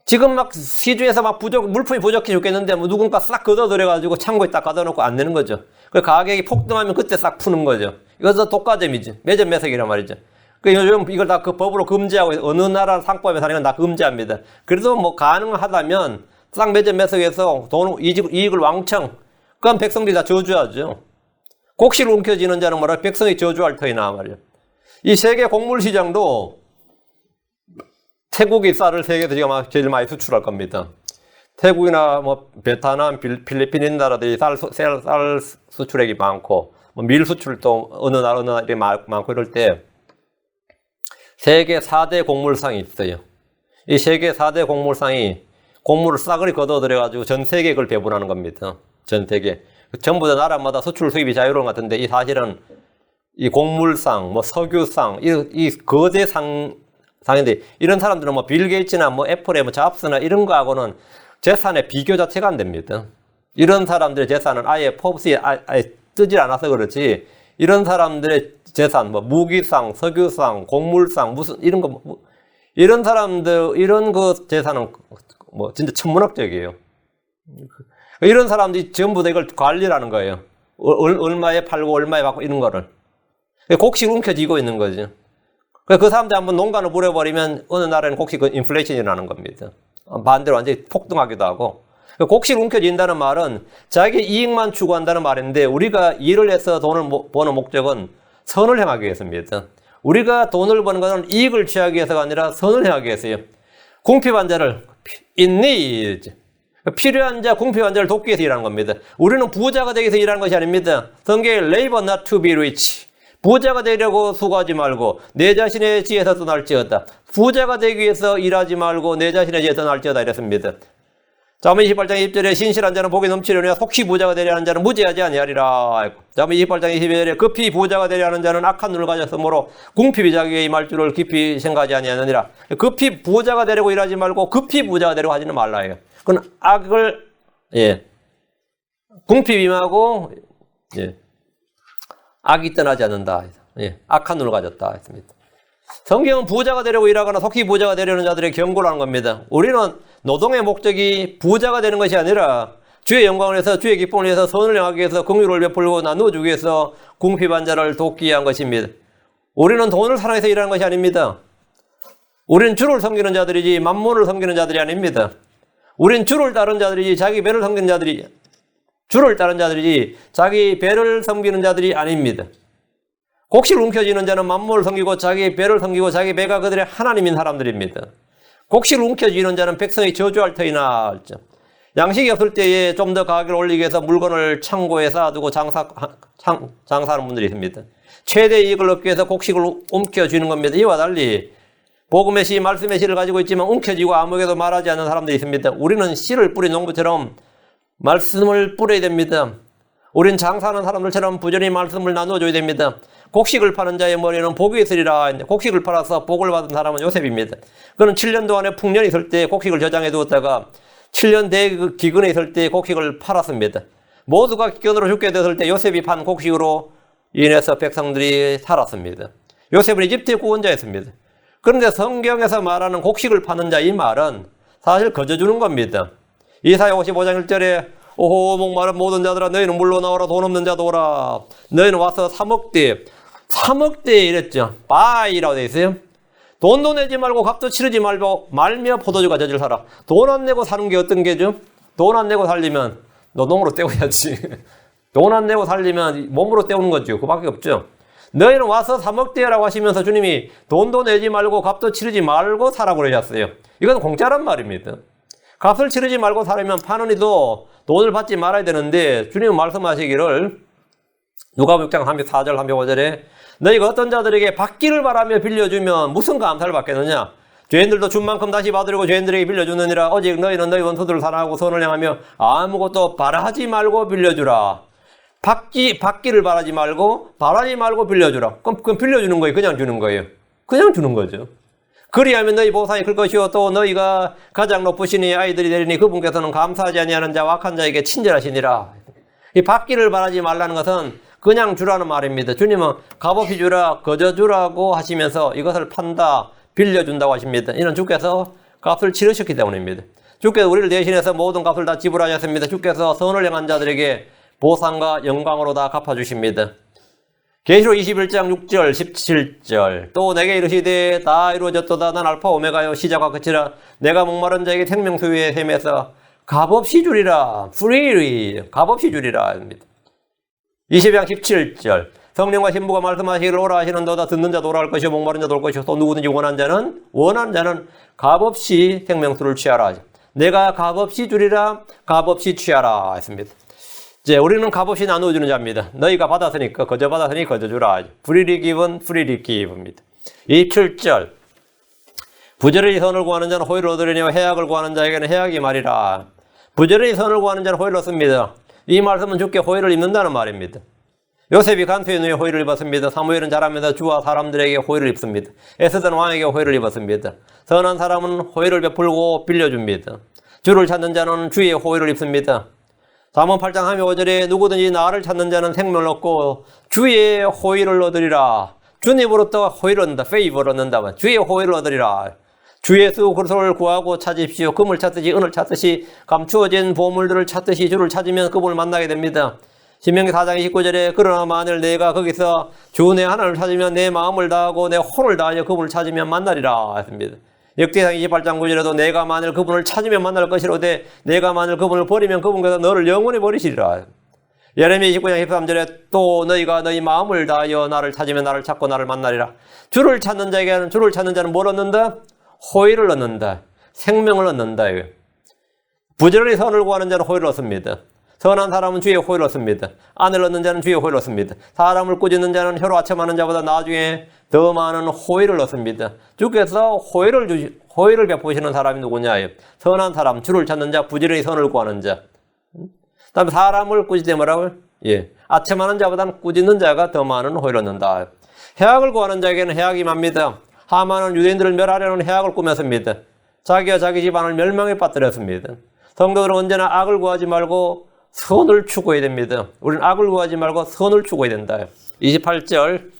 지금 막 시중에서 막 물품이 부족해 죽겠는데 뭐 누군가 싹 걷어들여가지고 창고에 딱 가둬놓고 안 내는 거죠. 그 가격이 폭등하면 그때 싹 푸는 거죠. 이것도 독과점이지. 매점 매석이란 말이죠. 그 요즘 이걸 다 그 법으로 금지하고 어느 나라 상법에 사는 건 다 금지합니다. 그래도 뭐 가능하다면 싹 매점 매석해서 이익을 왕창. 그럼 백성들이 다 저주하죠. 곡식을 움켜쥐는 자는 뭐라 백성이 저주할 터이나 말이에요. 이 세계 곡물 시장도 태국이 쌀을 세계에서 지금 제일 많이 수출할 겁니다. 태국이나 뭐 베트남, 필리핀 이런 나라들이 쌀 수출액이 많고 뭐 밀 수출도 어느 나라에 많고 이럴 때 세계 4대 곡물상이 있어요. 이 세계 4대 곡물상이 곡물을 싸그리 걷어들여가지고 전 세계에 그걸 배분하는 겁니다. 전 세계. 전부 다 나라마다 수출 수입이 자유로운 것 같은데 이 사실은 이 곡물상, 뭐 석유상, 이 거대 상인데 이런 사람들은 뭐 빌 게이츠나 뭐 애플의 뭐 잡스나 이런 거하고는 재산의 비교 자체가 안 됩니다. 이런 사람들의 재산은 아예 포브스에 아예 뜨질 않아서 그렇지 이런 사람들의 재산, 뭐 무기상, 석유상, 곡물상 무슨 이런 거 이런 사람들 이런 그 재산은 뭐 진짜 천문학적이에요. 이런 사람들이 전부 다 이걸 관리를 하는 거예요. 얼마에 팔고 얼마에 받고 이런 거를. 곡식 움켜쥐고 있는 거죠. 그 사람들 한번 농간을 부려버리면 어느 나라에는 곡식 인플레이션이 일어나는 겁니다. 반대로 완전히 폭등하기도 하고. 곡식 움켜쥔다는 말은 자기 이익만 추구한다는 말인데 우리가 일을 해서 돈을 버는 목적은 선을 행하기 위해서입니다. 우리가 돈을 버는 것은 이익을 취하기 위해서가 아니라 선을 행하기 위해서요. 궁핍한 자를 in need. 필요한 자, 궁핍한 자를 돕기 위해서 일하는 겁니다. 우리는 부자가 되기 위해서 일하는 것이 아닙니다. 성경에 labor not to be rich. 부자가 되려고 수고하지 말고 내 자신의 지혜에서 떠날지어다. 부자가 되기 위해서 일하지 말고 내 자신의 지혜에서 떠날지어다 이랬습니다. 잠언 28장 20절에 신실한 자는 복이 넘치려니와 속히 부자가 되려 하는 자는 무지하지 아니하리라. 잠언 28장 22절에 급히 부자가 되려 하는 자는 악한 눈을 가졌으므로 궁핍이 자기에게 임할 줄을 깊이 생각하지 아니하느니라. 급히 부자가 되려고 일하지 말고 급히 부자가 되려고 하지는 말라 해요. 그건 악을 궁핍이 임하고 악이 떠나지 않는다. 악한 눈을 가졌다 했습니다. 성경은 부자가 되려고 일하거나 속히 부자가 되려는 자들의 경고를 하는 겁니다. 우리는 노동의 목적이 부자가 되는 것이 아니라 주의 영광을 위해서 주의 기쁨을 위해서 선을 행하기 위해서 긍휼을 베풀고 나누어주기 위해서 궁핍한 자를 돕기 위한 것입니다. 우리는 돈을 사랑해서 일하는 것이 아닙니다. 우리는 주를 섬기는 자들이지 만몬을 섬기는 자들이 아닙니다. 우리는 주를 따르는 자들이지 자기 배를 섬기는 자들이 주를 따르는 자들이지 자기 배를 섬기는 자들이 아닙니다. 곡식을 움켜쥐는 자는 만몬을 섬기고 자기 배를 섬기고 자기 배가 그들의 하나님인 사람들입니다. 곡식을 움켜쥐는 자는 백성이 저주할 터이나 양식이 없을 때에 좀 더 가격을 올리기 위해서 물건을 창고에 쌓아두고 장사하는 분들이 있습니다. 최대 이익을 얻기 위해서 곡식을 움켜쥐는 겁니다. 이와 달리 복음의 씨, 말씀의 씨를 가지고 있지만 움켜쥐고 아무에게도 말하지 않는 사람들이 있습니다. 우리는 씨를 뿌린 농부처럼 말씀을 뿌려야 됩니다. 우린 장사하는 사람들처럼 부지런히 말씀을 나눠줘야 됩니다. 곡식을 파는 자의 머리는 복이 있으리라. 곡식을 팔아서 복을 받은 사람은 요셉입니다. 그는 7년 동안에 풍년이 있을 때 곡식을 저장해 두었다가 7년 대기근에 있을 때 곡식을 팔았습니다. 모두가 기근으로 죽게 됐을 때 요셉이 판 곡식으로 인해서 백성들이 살았습니다. 요셉은 이집트의 구원자였습니다. 그런데 성경에서 말하는 곡식을 파는 자 이 말은 사실 거저주는 겁니다. 이사야 55장 1절에 오호 목마른 모든 자들아 너희는 물로 나오라 돈 없는 자도 오라 너희는 와서 사먹되 이랬죠. 바이라고 되어 있어요. 돈도 내지 말고 값도 치르지 말고 말며 포도주가 젖을 사라. 돈 안 내고 사는 게 어떤 게죠? 돈 안 내고 살려면 노동으로 때워야지. 돈 안 내고 살려면 몸으로 때우는 거죠. 그밖에 없죠. 너희는 와서 사먹되라고 하시면서 주님이 돈도 내지 말고 값도 치르지 말고 사라고 그러셨어요. 이건 공짜란 말입니다. 값을 치르지 말고 살려면 파는 이도 돈을 받지 말아야 되는데 주님은 말씀하시기를 누가복음 6장 34절 35절에 너희가 어떤 자들에게 받기를 바라며 빌려주면 무슨 감사를 받겠느냐? 죄인들도 준 만큼 다시 받으려고 죄인들에게 빌려주느니라. 오직 너희는 너희 원수들을 사랑하고 선을 행하며 아무것도 바라지 말고 빌려주라. 받기를 바라지 말고 빌려주라. 그럼 빌려주는 거예요? 그냥 주는 거예요? 그냥 주는 거죠. 그리하면 너희 보상이 클 것이요 또 너희가 가장 높으시니 아이들이 되리니 그분께서는 감사하지 아니하는 자와 악한 자에게 친절하시니라. 이 받기를 바라지 말라는 것은 그냥 주라는 말입니다. 주님은 값없이 주라, 거저 주라고 하시면서 이것을 판다, 빌려준다고 하십니다. 이는 주께서 값을 치르셨기 때문입니다. 주께서 우리를 대신해서 모든 값을 다 지불하셨습니다. 주께서 선을 행한 자들에게 보상과 영광으로 다 갚아주십니다. 계시록 21장 6절 17절 또 내게 이르시되 다 이루어졌도다. 난 알파 오메가요 시작과 끝이라. 내가 목마른 자에게 생명수유의 샘에서 값없이 주리라. freely 값없이 주리라 합니다. 20장 17절 성령과 신부가 말씀하시기를 오라 하시는도다. 듣는 자도 오라 할 것이요 목마른 자도 올 것이요 또 누구든지 원하는 자는 값없이 생명수를 취하라. 내가 값없이 주리라 값없이 취하라 했습니다. 이제 우리는 값없이 나누어주는 자입니다. 너희가 받았으니까 거저 받았으니 거저 주라. freely given freely give입니다. 27절 부지런히 선을 구하는 자는 호의를 얻으려니 해악을 구하는 자에게는 해악이 말이라. 부지런히 선을 구하는 자는 호의를 얻습니다. 이 말씀은 주께 호의를 입는다는 말입니다. 요셉이 간수의 눈에 호의를 입었습니다. 사무엘은 자라면서 주와 사람들에게 호의를 입습니다. 에스더는 왕에게 호의를 입었습니다. 선한 사람은 호의를 베풀고 빌려줍니다. 주를 찾는 자는 주의 호의를 입습니다. 잠언 8장 35절에 누구든지 나를 찾는 자는 생명을 얻고 주의 호의를 얻으리라. 주님으로부터 호의를 얻는다. 페이버를 얻는다. 주의 호의를 얻으리라. 주의 수 그리스도를 구하고 찾으십시오. 금을 찾듯이 은을 찾듯이 감추어진 보물들을 찾듯이 주를 찾으면 그분을 만나게 됩니다. 신명기 4장 29절에 그러나 만일 내가 거기서 주 내 하나님을 찾으면 내 마음을 다하고 내 혼을 다하여 그분을 찾으면 만나리라 했습니다. 역대상 28장 9절에도 내가 만일 그분을 찾으면 만날 것이로되 내가 만일 그분을 버리면 그분께서 너를 영원히 버리시리라. 예레미야 29장 13절에 또 너희가 너희 마음을 다하여 나를 찾으면 나를 찾고 나를 만나리라. 주를 찾는 자는 뭘 얻는다? 호의를 얻는다. 생명을 얻는다. 부지런히 선을 구하는 자는 호의를 얻습니다. 선한 사람은 주의 호의를 얻습니다. 안을 얻는 자는 주의 호의를 얻습니다. 사람을 꾸짖는 자는 혀로 아첨하는 자보다 나중에 더 많은 호의를 얻습니다. 주께서 호의를 베푸시는 사람이 누구냐? 선한 사람, 주를 찾는 자, 부지런히 선을 구하는 자. 그다음에 사람을 꾸짖되 뭐라고요? 아첨하는 자보다는 꾸짖는 자가 더 많은 호의를 얻는다. 해악을 구하는 자에게는 해악이 맙니다. 하만은 유대인들을 멸하려는 해악을 꾸몄습니다. 자기와 자기 집안을 멸망에 빠뜨렸습니다. 성도들은 언제나 악을 구하지 말고 선을 추구해야 됩니다. 우리는 악을 구하지 말고 선을 추구해야 된다. 28절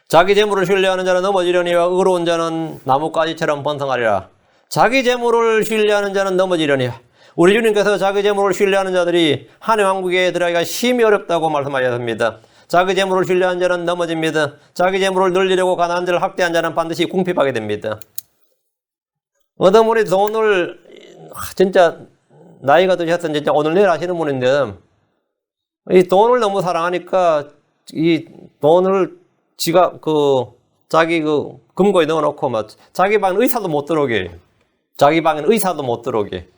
자기 재물을 신뢰하는 자는 넘어지려니와 의로운 자는 나뭇가지처럼 번성하리라. 자기 재물을 신뢰하는 자는 넘어지려니. 우리 주님께서 자기 재물을 신뢰하는 자들이 하나님 왕국에 들어가기가 심히 어렵다고 말씀하셨습니다. 자기 재물을 신뢰한 자는 넘어집니다. 자기 재물을 늘리려고 가난한 자를 학대한 자는 반드시 궁핍하게 됩니다. 어떤 분이 돈을 진짜 나이가 드셨던 진짜 오늘 내일 하시는 분인데 이 돈을 너무 사랑하니까 이 돈을 지가 자기 금고에 넣어놓고 막 자기 방에 의사도 못 들어오게, 자기 방에는 의사도 못 들어오게.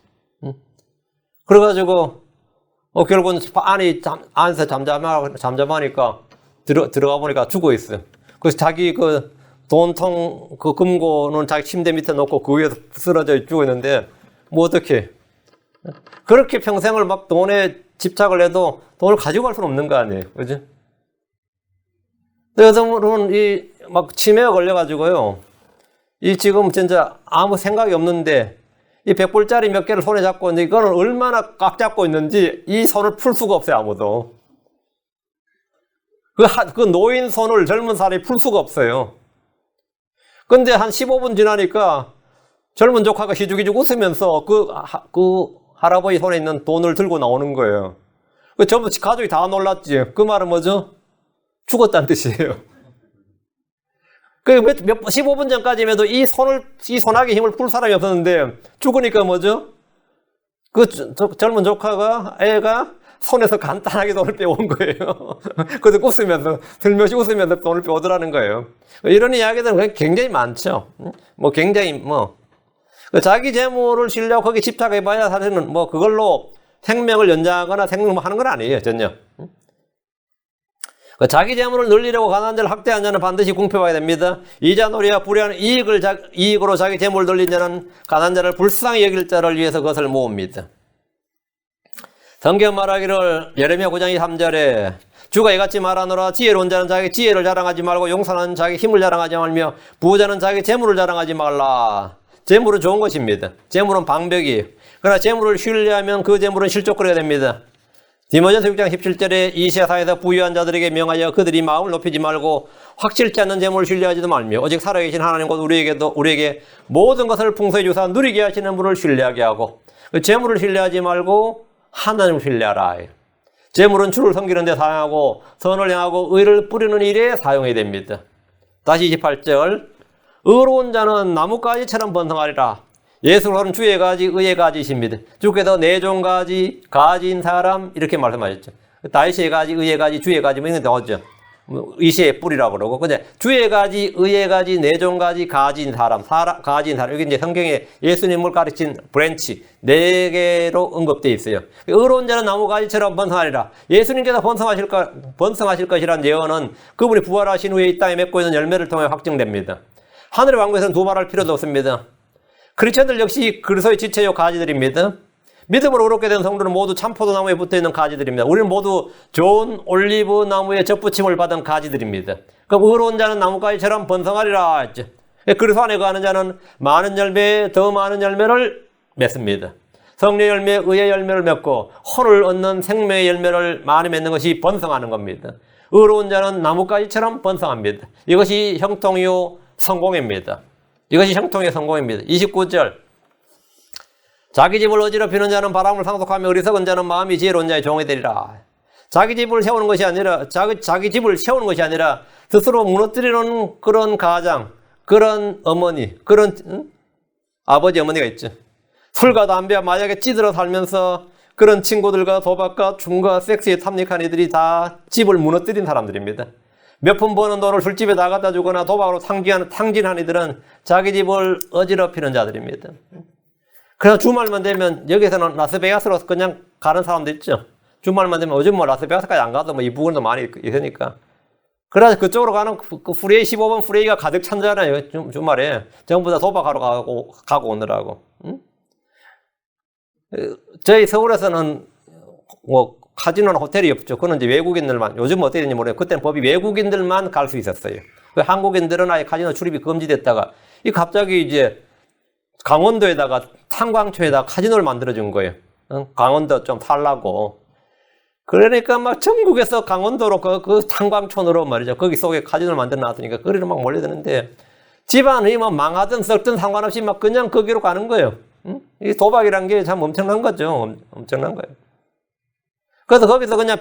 그래가지고 결국은 안에서 잠잠하니까 들어가 보니까 죽어 있어요. 그래서 자기 돈통 금고는 자기 침대 밑에 놓고 그 위에서 쓰러져 죽어 있는데 뭐 어떻게? 그렇게 평생을 막 돈에 집착을 해도 돈을 가지고 갈 수는 없는 거 아니에요, 그죠? 여성분은 막 치매에 걸려가지고요. 지금 진짜 아무 생각이 없는데 이 100불짜리 몇 개를 손에 잡고 있는데 이거는 얼마나 꽉 잡고 있는지 이 손을 풀 수가 없어요, 아무도. 그 노인 손을 젊은 사람이 풀 수가 없어요. 근데 한 15분 지나니까 젊은 조카가 희죽희죽 웃으면서 그 할아버지 손에 있는 돈을 들고 나오는 거예요. 전부 가족이 다 놀랐지. 그 말은 뭐죠? 죽었다는 뜻이에요. 15분 전까지만 해도 이 손아귀 힘을 풀 사람이 없었는데, 죽으니까 뭐죠? 젊은 애가 손에서 간단하게 돈을 빼온 거예요. 그래서 들며시 웃으면서 돈을 빼오더라는 거예요. 이런 이야기들은 굉장히 많죠. 굉장히 자기 재물을 신뢰하고 거기 집착해봐야 사실은 그걸로 생명을 연장하거나 생명하는 건 아니에요, 전혀. 자기 재물을 늘리려고 가난한 자를 학대한 자는 반드시 궁핍하게 됩니다. 이자놀이와 불의한 이익으로 자기 재물을 늘린 자는 가난한 자를 불쌍히 여길 자를 위해서 그것을 모읍니다. 성경 말하기를 예레미야 9장 3절에 주가 이같이 말하노라. 지혜로운 자는 자기 지혜를 자랑하지 말고 용사는 자기 힘을 자랑하지 말며 부자는 자기 재물을 자랑하지 말라. 재물은 좋은 것입니다. 재물은 방벽이에요. 그러나 재물을 신뢰하면 그 재물은 실족거리가 됩니다. 디모데전서 6장 17절에 이 세상에서 부유한 자들에게 명하여 그들이 마음을 높이지 말고 확실치 않는 재물을 신뢰하지도 말며 오직 살아계신 하나님 곧 우리에게 모든 것을 풍성히 주사 누리게 하시는 분을 신뢰하게 하고 재물을 신뢰하지 말고 하나님을 신뢰하라. 재물은 주를 섬기는 데 사용하고 선을 행하고 의를 뿌리는 일에 사용해야 됩니다. 다시 28절 의로운 자는 나뭇가지처럼 번성하리라. 예수로는 주의 가지 의의 가지이십니다. 주께서 내 종 가지인 사람 이렇게 말씀하셨죠. 다윗의 가지, 의의 가지, 주의 가지 이런 게 나오죠. 의시의 뿌리라고 그러고 근데 주의 가지, 의의 가지, 내 종 가지인 사람, 가지인 사람 이게 이제 성경에 예수님을 가르친 브랜치 4개로 언급되어 있어요. 의로운 자는 나무가지처럼 번성하리라. 예수님께서 번성하실 것이라는 예언은 그분이 부활하신 후에 이 땅에 맺고 있는 열매를 통해 확증됩니다. 하늘의 왕국에서는 두말할 필요도 없습니다. 크리스천들 역시 그리스도의 지체요 가지들입니다. 믿음으로 의롭게 된 성도는 모두 참포도나무에 붙어있는 가지들입니다. 우리는 모두 좋은 올리브 나무에 접붙임을 받은 가지들입니다. 그럼 의로운 자는 나뭇가지처럼 번성하리라 했죠. 그리스도 안에 거하는 자는 많은 열매, 더 많은 열매를 맺습니다. 성령의 열매, 의의 열매를 맺고 혼을 얻는 생명의 열매를 많이 맺는 것이 번성하는 겁니다. 의로운 자는 나뭇가지처럼 번성합니다. 이것이 형통이요 성공입니다. 이것이 형통의 성공입니다. 29절 자기 집을 어지럽히는 자는 바람을 상속하며 어리석은 자는 마음이 지혜로운 자의 종이 되리라. 자기 집을 세우는 것이 아니라 자기 집을 세우는 것이 아니라 스스로 무너뜨리는 그런 가장, 그런 어머니, 그런 아버지 어머니가 있죠. 술과 담배와 마약에 찌들어 살면서 그런 친구들과 도박과 춤과 섹스에 탐닉한 이들이 다 집을 무너뜨린 사람들입니다. 몇 푼 버는 돈을 술집에 다 갖다 주거나 도박으로 탕진한 이들은 자기 집을 어지럽히는 자들입니다. 그래서 주말만 되면 여기서는 라스베가스로 그냥 가는 사람도 있죠. 주말만 되면 요즘 라스베가스까지 안 가도 이 부분도 많이 있으니까. 그래서 그쪽으로 가는 그 프레이 15번 프레이가 가득 찬잖아요. 주말에 전부 다 도박하러 가고 오느라고. 저희 서울에서는 카지노나 호텔이 없죠. 그건 이제 외국인들만, 요즘 어떻게 되는지 모르겠어요. 그때는 법이 외국인들만 갈 수 있었어요. 한국인들은 아예 카지노 출입이 금지됐다가, 갑자기 이제 강원도에다가 탄광초에다가 카지노를 만들어준 거예요. 강원도 좀 살라고. 그러니까 막 전국에서 강원도로 그 탄광촌으로 말이죠. 거기 속에 카지노를 만들어 놨으니까 거기로 막 몰려드는데, 집안이 뭐 망하든 썩든 상관없이 막 그냥 거기로 가는 거예요. 이 도박이란 게 참 엄청난 거죠. 엄청난 거예요. 그래서 거기서 그냥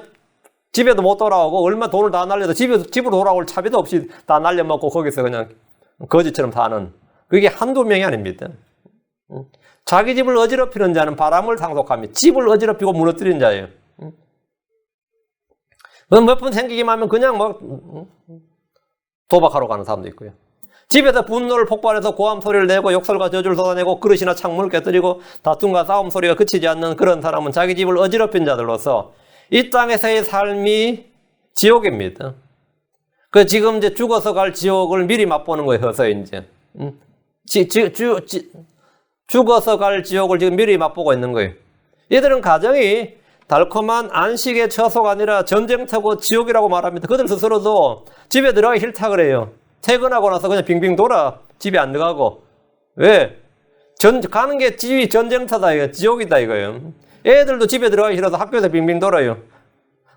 집에도 못 돌아오고 얼마 돈을 다 날려도 집으로 돌아올 차비도 없이 다 날려먹고 거기서 그냥 거지처럼 사는 그게 한두 명이 아닙니다. 자기 집을 어지럽히는 자는 바람을 상속하며 집을 어지럽히고 무너뜨리는 자예요. 몇 번 생기기만 하면 그냥 도박하러 가는 사람도 있고요. 집에서 분노를 폭발해서 고함 소리를 내고 욕설과 저주를 쏟아내고 그릇이나 창문을 깨뜨리고 다툼과 싸움 소리가 그치지 않는 그런 사람은 자기 집을 어지럽힌 자들로서 이 땅에서의 삶이 지옥입니다. 그 지금 이제 죽어서 갈 지옥을 미리 맛보는 거예요. 그래서 이제 죽어서 갈 지옥을 지금 미리 맛보고 있는 거예요. 이들은 가정이 달콤한 안식의 처소가 아니라 전쟁터고 지옥이라고 말합니다. 그들 스스로도 집에 들어가기 싫다 그래요. 퇴근하고 나서 그냥 빙빙 돌아 집에 안 들어가고. 왜? 가는 게 집이 전쟁터다 이거 지옥이다 이거예요. 애들도 집에 들어가기 싫어서 학교에서 빙빙 돌아요.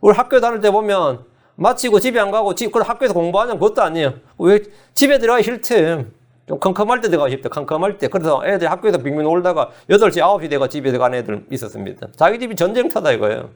우리 학교 다닐 때 보면 마치고 집에 안 가고 그걸 학교에서 공부하냐면 그것도 아니에요. 왜? 집에 들어가기 싫대. 좀 컴컴할 때 들어가기 싶다. 컴컴할 때. 그래서 애들 학교에서 빙빙 놀다가 8시, 9시 돼가 집에 들어간 애들 있었습니다. 자기 집이 전쟁터다 이거예요.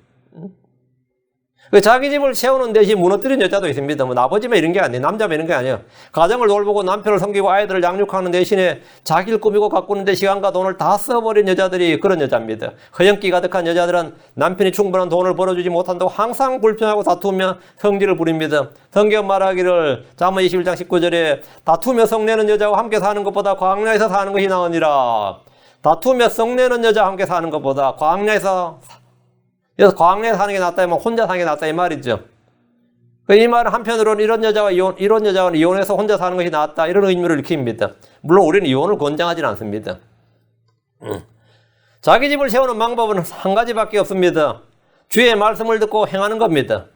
자기 집을 세우는 대신 무너뜨린 여자도 있습니다. 아버지만 이런 게 아니에요. 남자만 이런 게 아니에요. 가정을 돌보고 남편을 섬기고 아이들을 양육하는 대신에 자기를 꾸미고 가꾸는데 시간과 돈을 다 써버린 여자들이 그런 여자입니다. 허영기 가득한 여자들은 남편이 충분한 돈을 벌어주지 못한다고 항상 불평하고 다투며 성질을 부립니다. 성경 말하기를 잠언 21장 19절에 다투며 성내는 여자와 함께 사는 것보다 광야에서 사는 것이 나으니라. 다투며 성내는 여자와 함께 사는 것보다 광야에서 사는 게 낫다, 혼자 사는 게 낫다, 이 말이죠. 이 말은 한편으로는 이런 여자와 이혼해서 혼자 사는 것이 낫다, 이런 의미를 일으킵니다. 물론 우리는 이혼을 권장하지는 않습니다. 자기 집을 세우는 방법은 한 가지밖에 없습니다. 주의 말씀을 듣고 행하는 겁니다.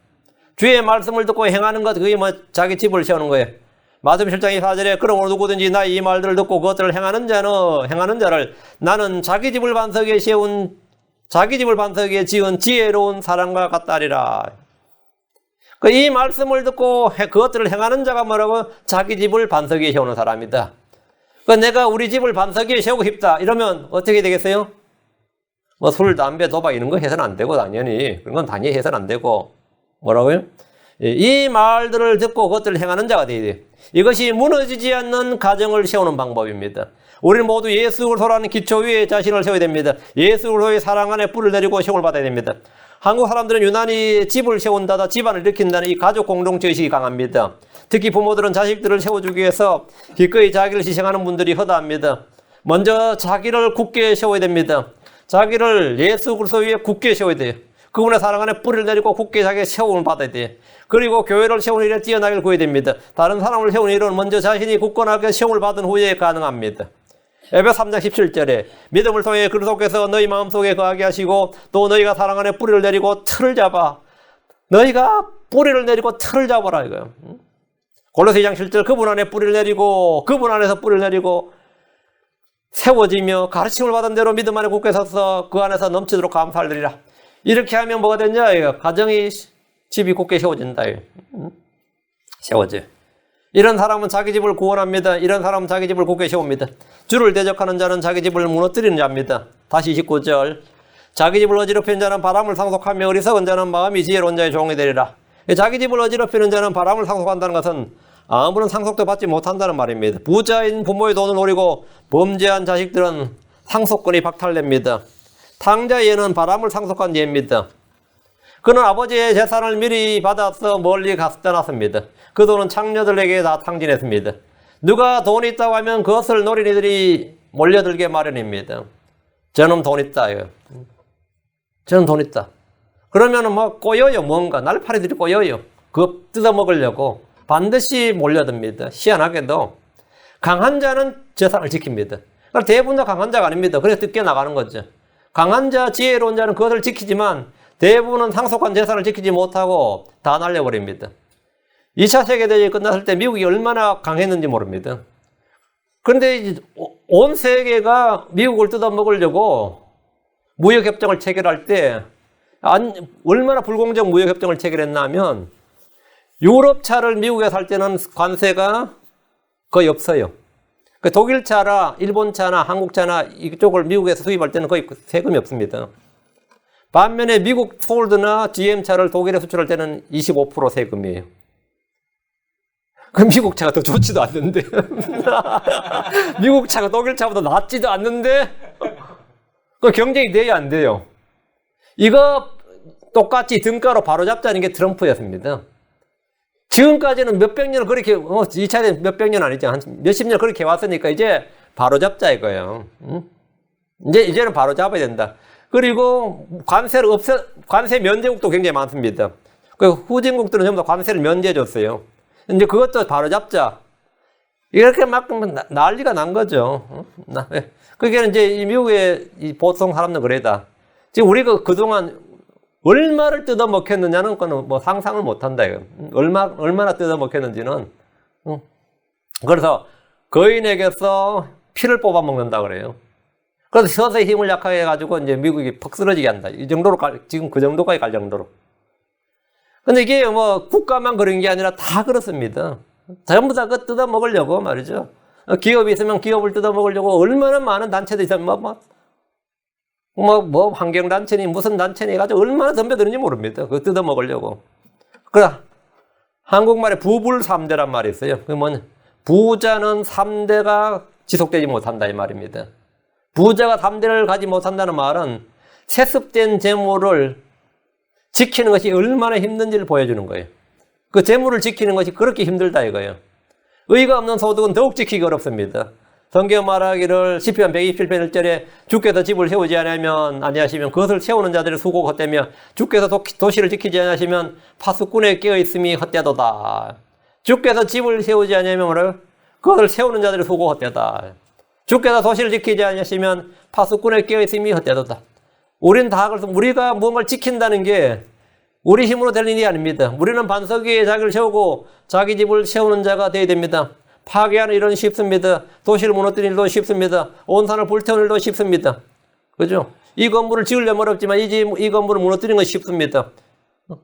주의 말씀을 듣고 행하는 것, 그게 자기 집을 세우는 거예요. 마태복음 7장 24절에 그러므로 누구든지 나의 이 말들을 듣고 그것들을 행하는 자를 나는 자기 집을 반석에 지은 지혜로운 사람과 같다리라. 이 말씀을 듣고 그것들을 행하는 자가 뭐라고? 자기 집을 반석 위에 세우는 사람이다. 내가 우리 집을 반석 위에 세우고 싶다. 이러면 어떻게 되겠어요? 술, 담배, 도박 이런 거 해서는 안 되고 당연히. 그런 건 당연히 해서는 안 되고. 뭐라고요? 이 말들을 듣고 그것들을 행하는 자가 되어야 돼요. 이것이 무너지지 않는 가정을 세우는 방법입니다. 우리는 모두 예수 그리스도라는 기초 위에 자신을 세워야 됩니다. 예수 그리스도의 사랑 안에 뿔을 내리고 시험을 받아야 됩니다. 한국 사람들은 유난히 집을 세운다다 집안을 일으킨다는 이 가족 공동체 의식이 강합니다. 특히 부모들은 자식들을 세워주기 위해서 기꺼이 자기를 희생하는 분들이 허다합니다. 먼저 자기를 굳게 세워야 됩니다. 자기를 예수 그리스도 위에 굳게 세워야 돼요. 그분의 사랑 안에 뿌리를 내리고 굳게 자기의 세움을 받아야 돼요. 그리고 교회를 세우는 일에 뛰어나길 구해야 됩니다. 다른 사람을 세우는 일은 먼저 자신이 굳건하게 세움을 받은 후에 가능합니다. 에베소 3장 17절에 믿음을 통해 그리스도께서 너희 마음속에 거하게 하시고 또 너희가 사랑 안에 뿌리를 내리고 틀을 잡아 너희가 뿌리를 내리고 틀을 잡아라 이거예요. 골로새 2장 7절 그분 안에 뿌리를 내리고 그분 안에서 뿌리를 내리고 세워지며 가르침을 받은 대로 믿음 안에 굳게 서서 그 안에서 넘치도록 감사하리라. 이렇게 하면 뭐가 되냐? 가정이 집이 굳게 세워진다. 세워져. 이런 사람은 자기 집을 구원합니다. 이런 사람은 자기 집을 굳게 세웁니다. 주를 대적하는 자는 자기 집을 무너뜨리는 자입니다. 다시 29절. 자기 집을 어지럽히는 자는 바람을 상속하며 어리석은 자는 마음이 지혜로운 자의 종이 되리라. 자기 집을 어지럽히는 자는 바람을 상속한다는 것은 아무런 상속도 받지 못한다는 말입니다. 부자인 부모의 돈을 노리고 범죄한 자식들은 상속권이 박탈됩니다. 탕자의 는 바람을 상속한 예입니다. 그는 아버지의 재산을 미리 받아서 멀리 떠났습니다. 그 돈은 창녀들에게 다 탕진했습니다. 누가 돈이 있다고 하면 그것을 노린 이들이 몰려들게 마련입니다. 저는 돈 있다. 저는 돈 있다. 그러면 꼬여요. 뭔가 날파리들이 꼬여요. 그거 뜯어먹으려고 반드시 몰려듭니다. 희한하게도 강한 자는 재산을 지킵니다. 그러니까 대부분 다 강한 자가 아닙니다. 그래서 뜯겨 나가는 거죠. 강한 자, 지혜로운 자는 그것을 지키지만 대부분은 상속한 재산을 지키지 못하고 다 날려버립니다. 2차 세계대전이 끝났을 때 미국이 얼마나 강했는지 모릅니다. 그런데 온 세계가 미국을 뜯어먹으려고 무역협정을 체결할 때 얼마나 불공정 무역협정을 체결했나 하면 유럽차를 미국에 살 때는 관세가 거의 없어요. 그 독일 차나 일본 차나 한국 차나 이쪽을 미국에서 수입할 때는 거의 세금이 없습니다. 반면에 미국 포드나 GM 차를 독일에 수출할 때는 25% 세금이에요. 그 미국 차가 더 좋지도 않는데. 미국 차가 독일 차보다 낫지도 않는데. 그 경쟁이 돼야 안 돼요. 이거 똑같이 등가로 바로잡자는 게 트럼프였습니다. 지금까지는 몇백 년을 그렇게, 이 차에 몇백 년 아니죠. 한 몇십 년 그렇게 왔으니까 이제 바로잡자 이거예요. 이제는 바로잡아야 된다. 그리고 관세 면제국도 굉장히 많습니다. 그 후진국들은 전부 다 관세를 면제해줬어요. 이제 그것도 바로잡자. 이렇게 막 난리가 난 거죠. 그게 이제 이 미국의 이 보통 사람들은 그래다. 지금 우리가 그동안 얼마를 뜯어먹혔느냐는 거는 뭐 상상을 못 한다. 얼마나 뜯어먹혔는지는. 그래서 거인에게서 피를 뽑아먹는다 그래요. 그래서 서서히 힘을 약하게 해가지고 이제 미국이 퍽 쓰러지게 한다. 이 정도로 지금 그 정도까지 갈 정도로. 근데 이게 뭐 국가만 그런 게 아니라 다 그렇습니다. 전부 다 그거 뜯어먹으려고 말이죠. 기업이 있으면 기업을 뜯어먹으려고 얼마나 많은 단체들이 있으면 환경단체니 무슨 단체니 해가지고 얼마나 덤벼드는지 모릅니다. 그거 뜯어먹으려고. 그래, 한국말에 부불삼대란 말이 있어요. 그게 뭐냐. 부자는 3대가 지속되지 못한다 이 말입니다. 부자가 3대를 가지 못한다는 말은 세습된 재물을 지키는 것이 얼마나 힘든지를 보여주는 거예요. 그 재물을 지키는 것이 그렇게 힘들다 이거예요. 의가 없는 소득은 더욱 지키기 어렵습니다. 성경 말하기를 시편 127편 1절에 주께서 집을 세우지 아니하시면 그것을 세우는 자들의 수고가 헛되며 주께서 도시를 지키지 아니하시면 파수꾼에 깨어있음이 헛되도다. 주께서 집을 세우지 아니하면 뭐라고요? 그것을 세우는 자들의 수고가 헛되다. 주께서 도시를 지키지 아니하시면 파수꾼에 깨어있음이 헛되도다. 우리는 다 그래서 우리가 무언가를 지킨다는 게 우리 힘으로 될 일이 아닙니다. 우리는 반석 위에 자기를 세우고 자기 집을 세우는 자가 되어야 됩니다. 파괴하는 일은 쉽습니다. 도시를 무너뜨리는 일도 쉽습니다. 온 산을 불태우는 일도 쉽습니다. 그죠? 이 건물을 지으려면 어렵지만 이 건물을 무너뜨리는 건 쉽습니다.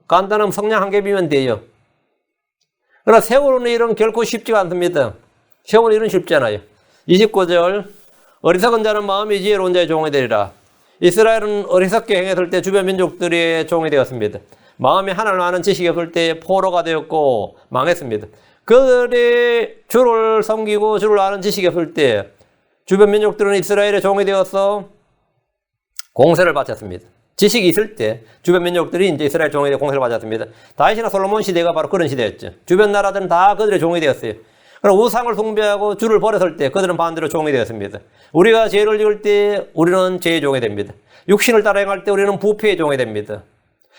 간단한 성냥 한 겹이면 돼요. 그러나 세우는 일은 결코 쉽지가 않습니다. 세우는 일은 쉽지 않아요. 29절 어리석은 자는 마음이 지혜로운 자의 종이 되리라. 이스라엘은 어리석게 행했을 때 주변 민족들의 종이 되었습니다. 마음에 하나님 아는 지식이 없을 때 포로가 되었고 망했습니다. 그들이 주를 섬기고 주를 아는 지식이 없을 때 주변 민족들은 이스라엘의 종이 되어서 공세를 바쳤습니다. 지식이 있을 때 주변 민족들이 이제 이스라엘 종이 되어 공세를 바쳤습니다. 다윗이나 솔로몬 시대가 바로 그런 시대였죠. 주변 나라들은 다 그들의 종이 되었어요. 그럼 우상을 숭배하고 주를 버렸을 때 그들은 반대로 종이 되었습니다. 우리가 죄를 지을 때 우리는 죄의 종이 됩니다. 육신을 따라 행할 때 우리는 부패의 종이 됩니다.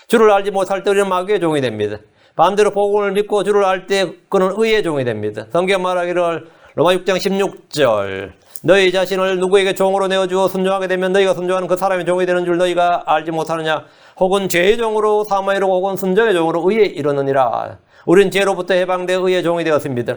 주를 알지 못할 때 우리는 마귀의 종이 됩니다. 반대로 복음을 믿고 주를 알 때 그는 의의 종이 됩니다. 성경 말하기를 로마 6장 16절 너희 자신을 누구에게 종으로 내어주어 순종하게 되면 너희가 순종하는 그 사람의 종이 되는 줄 너희가 알지 못하느냐. 혹은 죄의 종으로 사마에 이르고 혹은 순종의 종으로 의에 이르느니라. 우린 죄로부터 해방되어 의의 종이 되었습니다.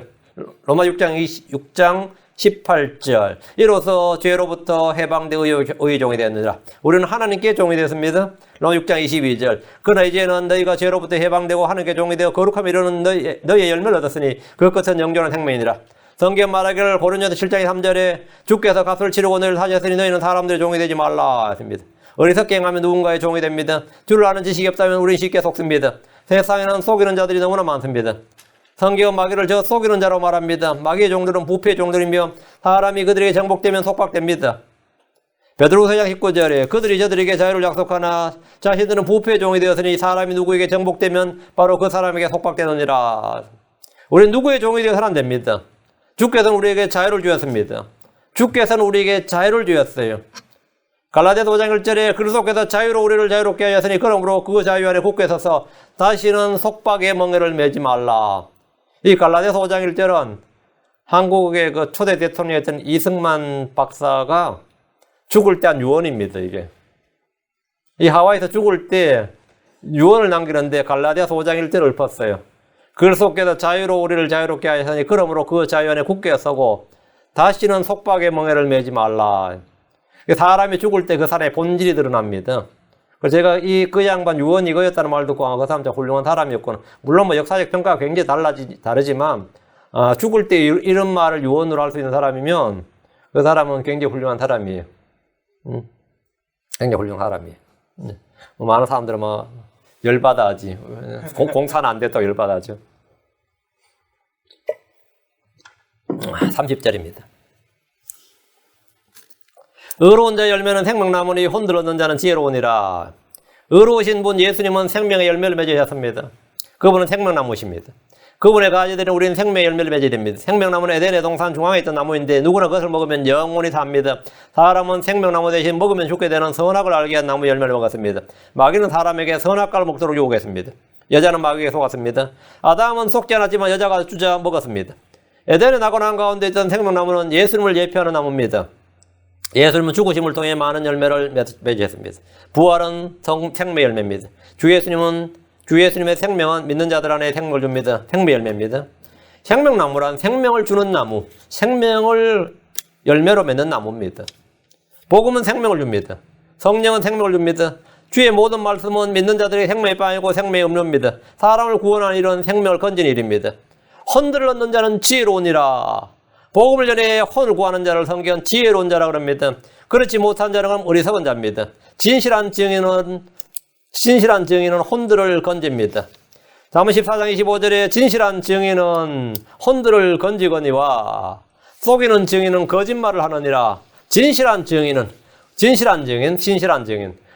로마 6장 18절 이로써 죄로부터 해방되어 의의 종이 되었느니라. 우리는 하나님께 종이 되었습니다. 로마 6장 22절 그러나 이제는 너희가 죄로부터 해방되고 하나님께 종이 되어 거룩함에 이르는 너희의 열매를 얻었으니 그 끝은 영존한 생명이니라. 성경 말하기를 고린도서 7장 3절에 주께서 값을 치르고 너희를 사셨으니 너희는 사람들의 종이 되지 말라 했습니다. 어리석게 행하면 누군가의 종이 됩니다. 주를 아는 지식이 없다면 우리는 쉽게 속습니다. 세상에는 속이는 자들이 너무나 많습니다. 성경은 마귀를 저 속이는 자로 말합니다. 마귀의 종들은 부패의 종들이며 사람이 그들에게 정복되면 속박됩니다. 베드로후서 4장 19절에 그들이 저들에게 자유를 약속하나 자신들은 부패의 종이 되었으니 사람이 누구에게 정복되면 바로 그 사람에게 속박되느니라. 우리는 누구의 종이 되어서는 안 됩니다. 주께서는 우리에게 자유를 주었습니다. 주께서는 우리에게 자유를 주었어요. 갈라디아서 5장 1절에 그리스도께서 자유로 우리를 자유롭게 하였으니 그러므로 그 자유 안에 굳게 서서 다시는 속박의 멍에를 매지 말라. 이 갈라디아서 5장 1절은 한국의 그 초대 대통령이었던 이승만 박사가 죽을 때 한 유언입니다, 이게. 이 하와이에서 죽을 때 유언을 남기는데 갈라디아서 5장 1절을 읊었어요. 그리스도께서 자유로 우리를 자유롭게 하였으니 그러므로 그 자유 안에 굳게 서고 다시는 속박의 멍에를 매지 말라. 사람이 죽을 때 그 사람의 본질이 드러납니다. 그래서 제가 그 양반 유언이 이거였다는 말 듣고 그 사람 진짜 훌륭한 사람이었구나. 물론 뭐 역사적 평가가 굉장히 다르지만 죽을 때 이런 말을 유언으로 할 수 있는 사람이면 그 사람은 굉장히 훌륭한 사람이에요. 굉장히 훌륭한 사람이에요. 많은 사람들은 열받아 하지. 공사는 안 됐다고 열받아 하죠. 30절입니다. 의로운 자의 열매는 생명나무니 혼들 얻는 자는 지혜로우니라. 의로우신 분 예수님은 생명의 열매를 맺으셨습니다. 그분은 생명나무십니다. 그분의 가지들은 우리는 생명의 열매를 맺어야 됩니다. 생명나무는 에덴의 동산 중앙에 있던 나무인데 누구나 그것을 먹으면 영원히 삽니다. 사람은 생명나무 대신 먹으면 죽게 되는 선악을 알게 한 나무 열매를 먹었습니다. 마귀는 사람에게 선악과를 먹도록 유혹했습니다. 여자는 마귀에게 속았습니다. 아담은 속지 않았지만 여자가 주자 먹었습니다. 에덴의 낙원한 가운데 있던 생명나무는 예수님을 예표하는 나무입니다. 예수님은 죽으심을 통해 많은 열매를 맺으셨습니다. 부활은 생명의 열매입니다. 주 예수님의 생명은 믿는 자들 안에 생명을 줍니다. 생명의 열매입니다. 생명나무란 생명을 주는 나무, 생명을 열매로 맺는 나무입니다. 복음은 생명을 줍니다. 성령은 생명을 줍니다. 주의 모든 말씀은 믿는 자들의 생명의 빵이고 생명의 음료입니다. 사람을 구원하는 일은 생명을 건지는 일입니다. 혼들을 얻는 자는 지혜로우니라. 복음을 전해 혼을 구하는 자를 성경은 지혜로운 자라 그럽니다. 그렇지 못한 자는 어리석은 자입니다. 진실한 증인은 혼들을 건집니다. 잠언 14장 25절에 진실한 증인은 혼들을 건지거니와 속이는 증인은 거짓말을 하느니라. 진실한 증인.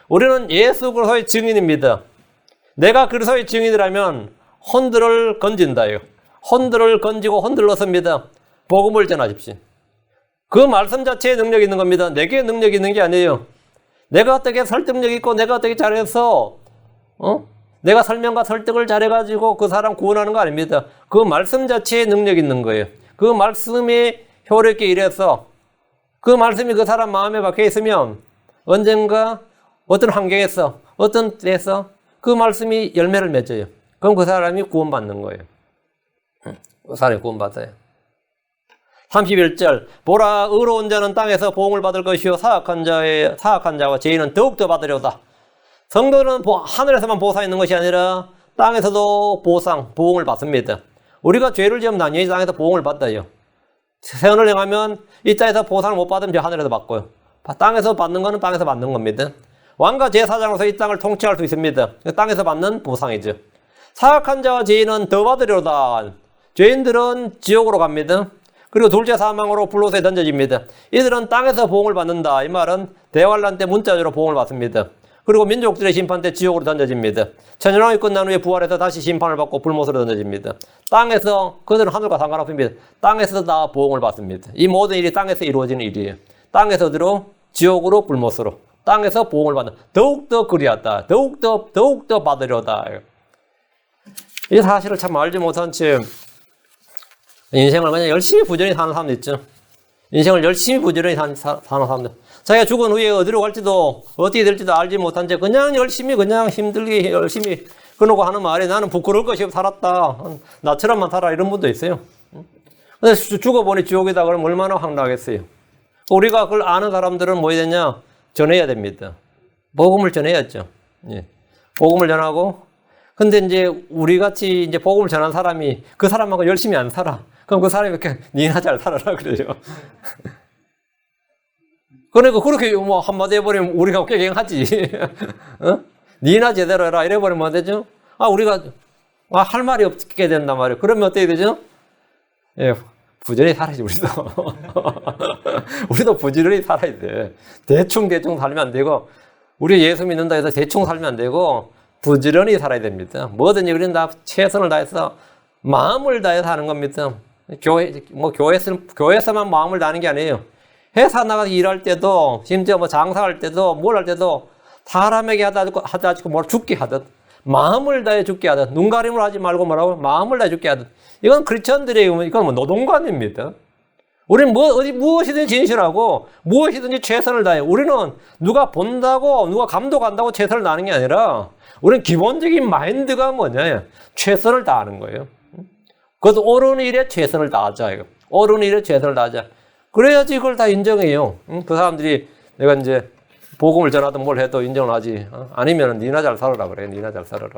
우리는 예수 그리스도의 증인입니다. 내가 그리스도의 증인이라면 혼들을 건진다요. 혼들을 건지고 흔들렀습니다. 복음을 전하십시오. 그 말씀 자체에 능력이 있는 겁니다. 내게 능력이 있는 게 아니에요. 내가 어떻게 설득력이 있고 내가 어떻게 잘해서 내가 설명과 설득을 잘해가지고 그 사람 구원하는 거 아닙니다. 그 말씀 자체에 능력이 있는 거예요. 그 말씀이 효력있게 일해서 그 말씀이 그 사람 마음에 박혀 있으면 언젠가 어떤 환경에서 어떤 때에서 그 말씀이 열매를 맺어요. 그럼 그 사람이 구원받는 거예요. 그 사람이 구원받아요. 31절 보라 의로운 자는 땅에서 보응을 받을 것이요 사악한 자와 죄인은 더욱더 받으려다. 성도는 하늘에서만 보상 있는 것이 아니라 땅에서도 보응을 받습니다. 우리가 죄를 지으면 당연히 땅에서 보응을 받아요. 선을 행하면 이 땅에서 보상을 못 받으면 저 하늘에서 받고요. 땅에서 받는 거는 땅에서 받는 겁니다. 왕과 제사장으로서 이 땅을 통치할 수 있습니다. 땅에서 받는 보상이죠. 사악한 자와 죄인은 더 받으려다. 죄인들은 지옥으로 갑니다. 그리고 둘째 사망으로 불로소에 던져집니다. 이들은 땅에서 보응을 받는다. 이 말은 대환란 때 문자적으로 보응을 받습니다. 그리고 민족들의 심판 때 지옥으로 던져집니다. 천연왕이 끝난 후에 부활해서 다시 심판을 받고 불못으로 던져집니다. 땅에서 그들은 하늘과 상관없습니다. 땅에서 다 보응을 받습니다. 이 모든 일이 땅에서 이루어지는 일이에요. 땅에서 들어 지옥으로 불못으로 땅에서 보응을 받는 더욱더 그리하다. 더욱더 받으려다. 이 사실을 참 알지 못한 채 인생을 그냥 열심히 부지런히 사는 사람도 있죠. 인생을 열심히 부지런히 사는 사람들. 자기가 죽은 후에 어디로 갈지도 어떻게 될지도 알지 못한 채 그냥 열심히 그냥 힘들게 열심히 그러고 하는 말에 나는 부끄러울 것이 없이 살았다. 나처럼만 살아 이런 분도 있어요. 근데 죽어보니 지옥이다 그러면 얼마나 황당하겠어요. 우리가 그걸 아는 사람들은 뭐 해야 되냐? 전해야 됩니다. 복음을 전해야죠. 예. 복음을 전하고 근데 이제 우리 같이 이제 복음을 전한 사람이 그 사람하고 열심히 안 살아. 그럼 그 사람이 이렇게 니나 잘 살아라 그래요. 그러니까 그렇게 뭐 한마디 해버리면 우리가 꾀갱하지. 니나 제대로 해라 이래버리면 안 되죠? 우리가 할 말이 없게 된단 말이에요. 그러면 어떻게 되죠? 예, 부지런히 살아야지 우리도. 우리도 부지런히 살아야 돼. 대충 살면 안 되고 우리 예수 믿는다 해서 대충 살면 안 되고 부지런히 살아야 됩니다. 뭐든지 우리는 다 최선을 다해서 마음을 다해서 하는 겁니다. 교회에서만 마음을 다하는 게 아니에요. 회사 나가서 일할 때도, 심지어 장사할 때도, 뭘 할 때도, 사람에게 하다 않고 뭘 죽게 하듯, 마음을 다해 죽게 하듯, 눈 가림을 하지 말고 뭐라고, 마음을 다해 죽게 하듯. 이건 크리스천들의, 이건 노동관입니다. 우리는 무엇이든지 진실하고, 무엇이든지 최선을 다해. 우리는 누가 본다고, 누가 감독한다고 최선을 다하는 게 아니라, 우리는 기본적인 마인드가 뭐냐, 최선을 다하는 거예요. 그것도 옳은 일에 최선을 다하자. 이거. 옳은 일에 최선을 다하자. 그래야지 그걸 다 인정해요. 그 사람들이 내가 이제 복음을 전하든 뭘 해도 인정을 하지. 아니면 니나 잘 살아라 그래. 니나 잘 살아라.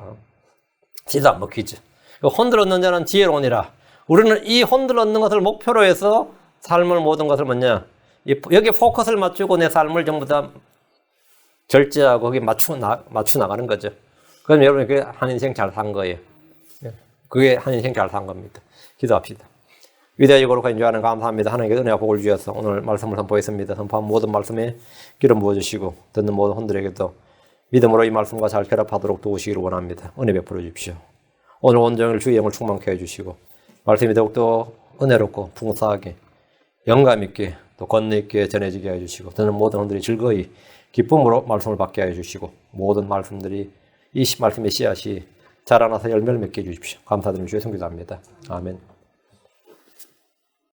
지도 안 먹히지. 혼들 얻는 자는 지혜로우니라. 우리는 이 혼들 얻는 것을 목표로 해서 삶을 모든 것을 뭐냐? 여기 포커스를 맞추고 내 삶을 전부 다 절제하고 거기 맞추 나가는 거죠. 그럼 여러분 그게 한 인생 잘 산 거예요. 그게 한 인생 잘 산 겁니다. 기도합시다. 위대하고 거룩한 주 하나님 감사합니다. 하나님께 은혜와 복을 주셔서 오늘 말씀을 선포했습니다. 선포한 모든 말씀에 기름 부어주시고 듣는 모든 혼들에게도 믿음으로 이 말씀과 잘 결합하도록 도우시기를 원합니다. 은혜 베풀어 주십시오. 오늘 온종일 주의 영을 충만케 해주시고 말씀이 더욱더 은혜롭고 풍성하게 영감 있게 또 권능 있게 전해지게 해주시고 듣는 모든 혼들이 즐거이 기쁨으로 말씀을 받게 해주시고 모든 말씀들이 이 말씀의 씨앗이 자라나서 열매를 맺게 해주십시오. 감사드리며 주의 성기도합니다. 아멘.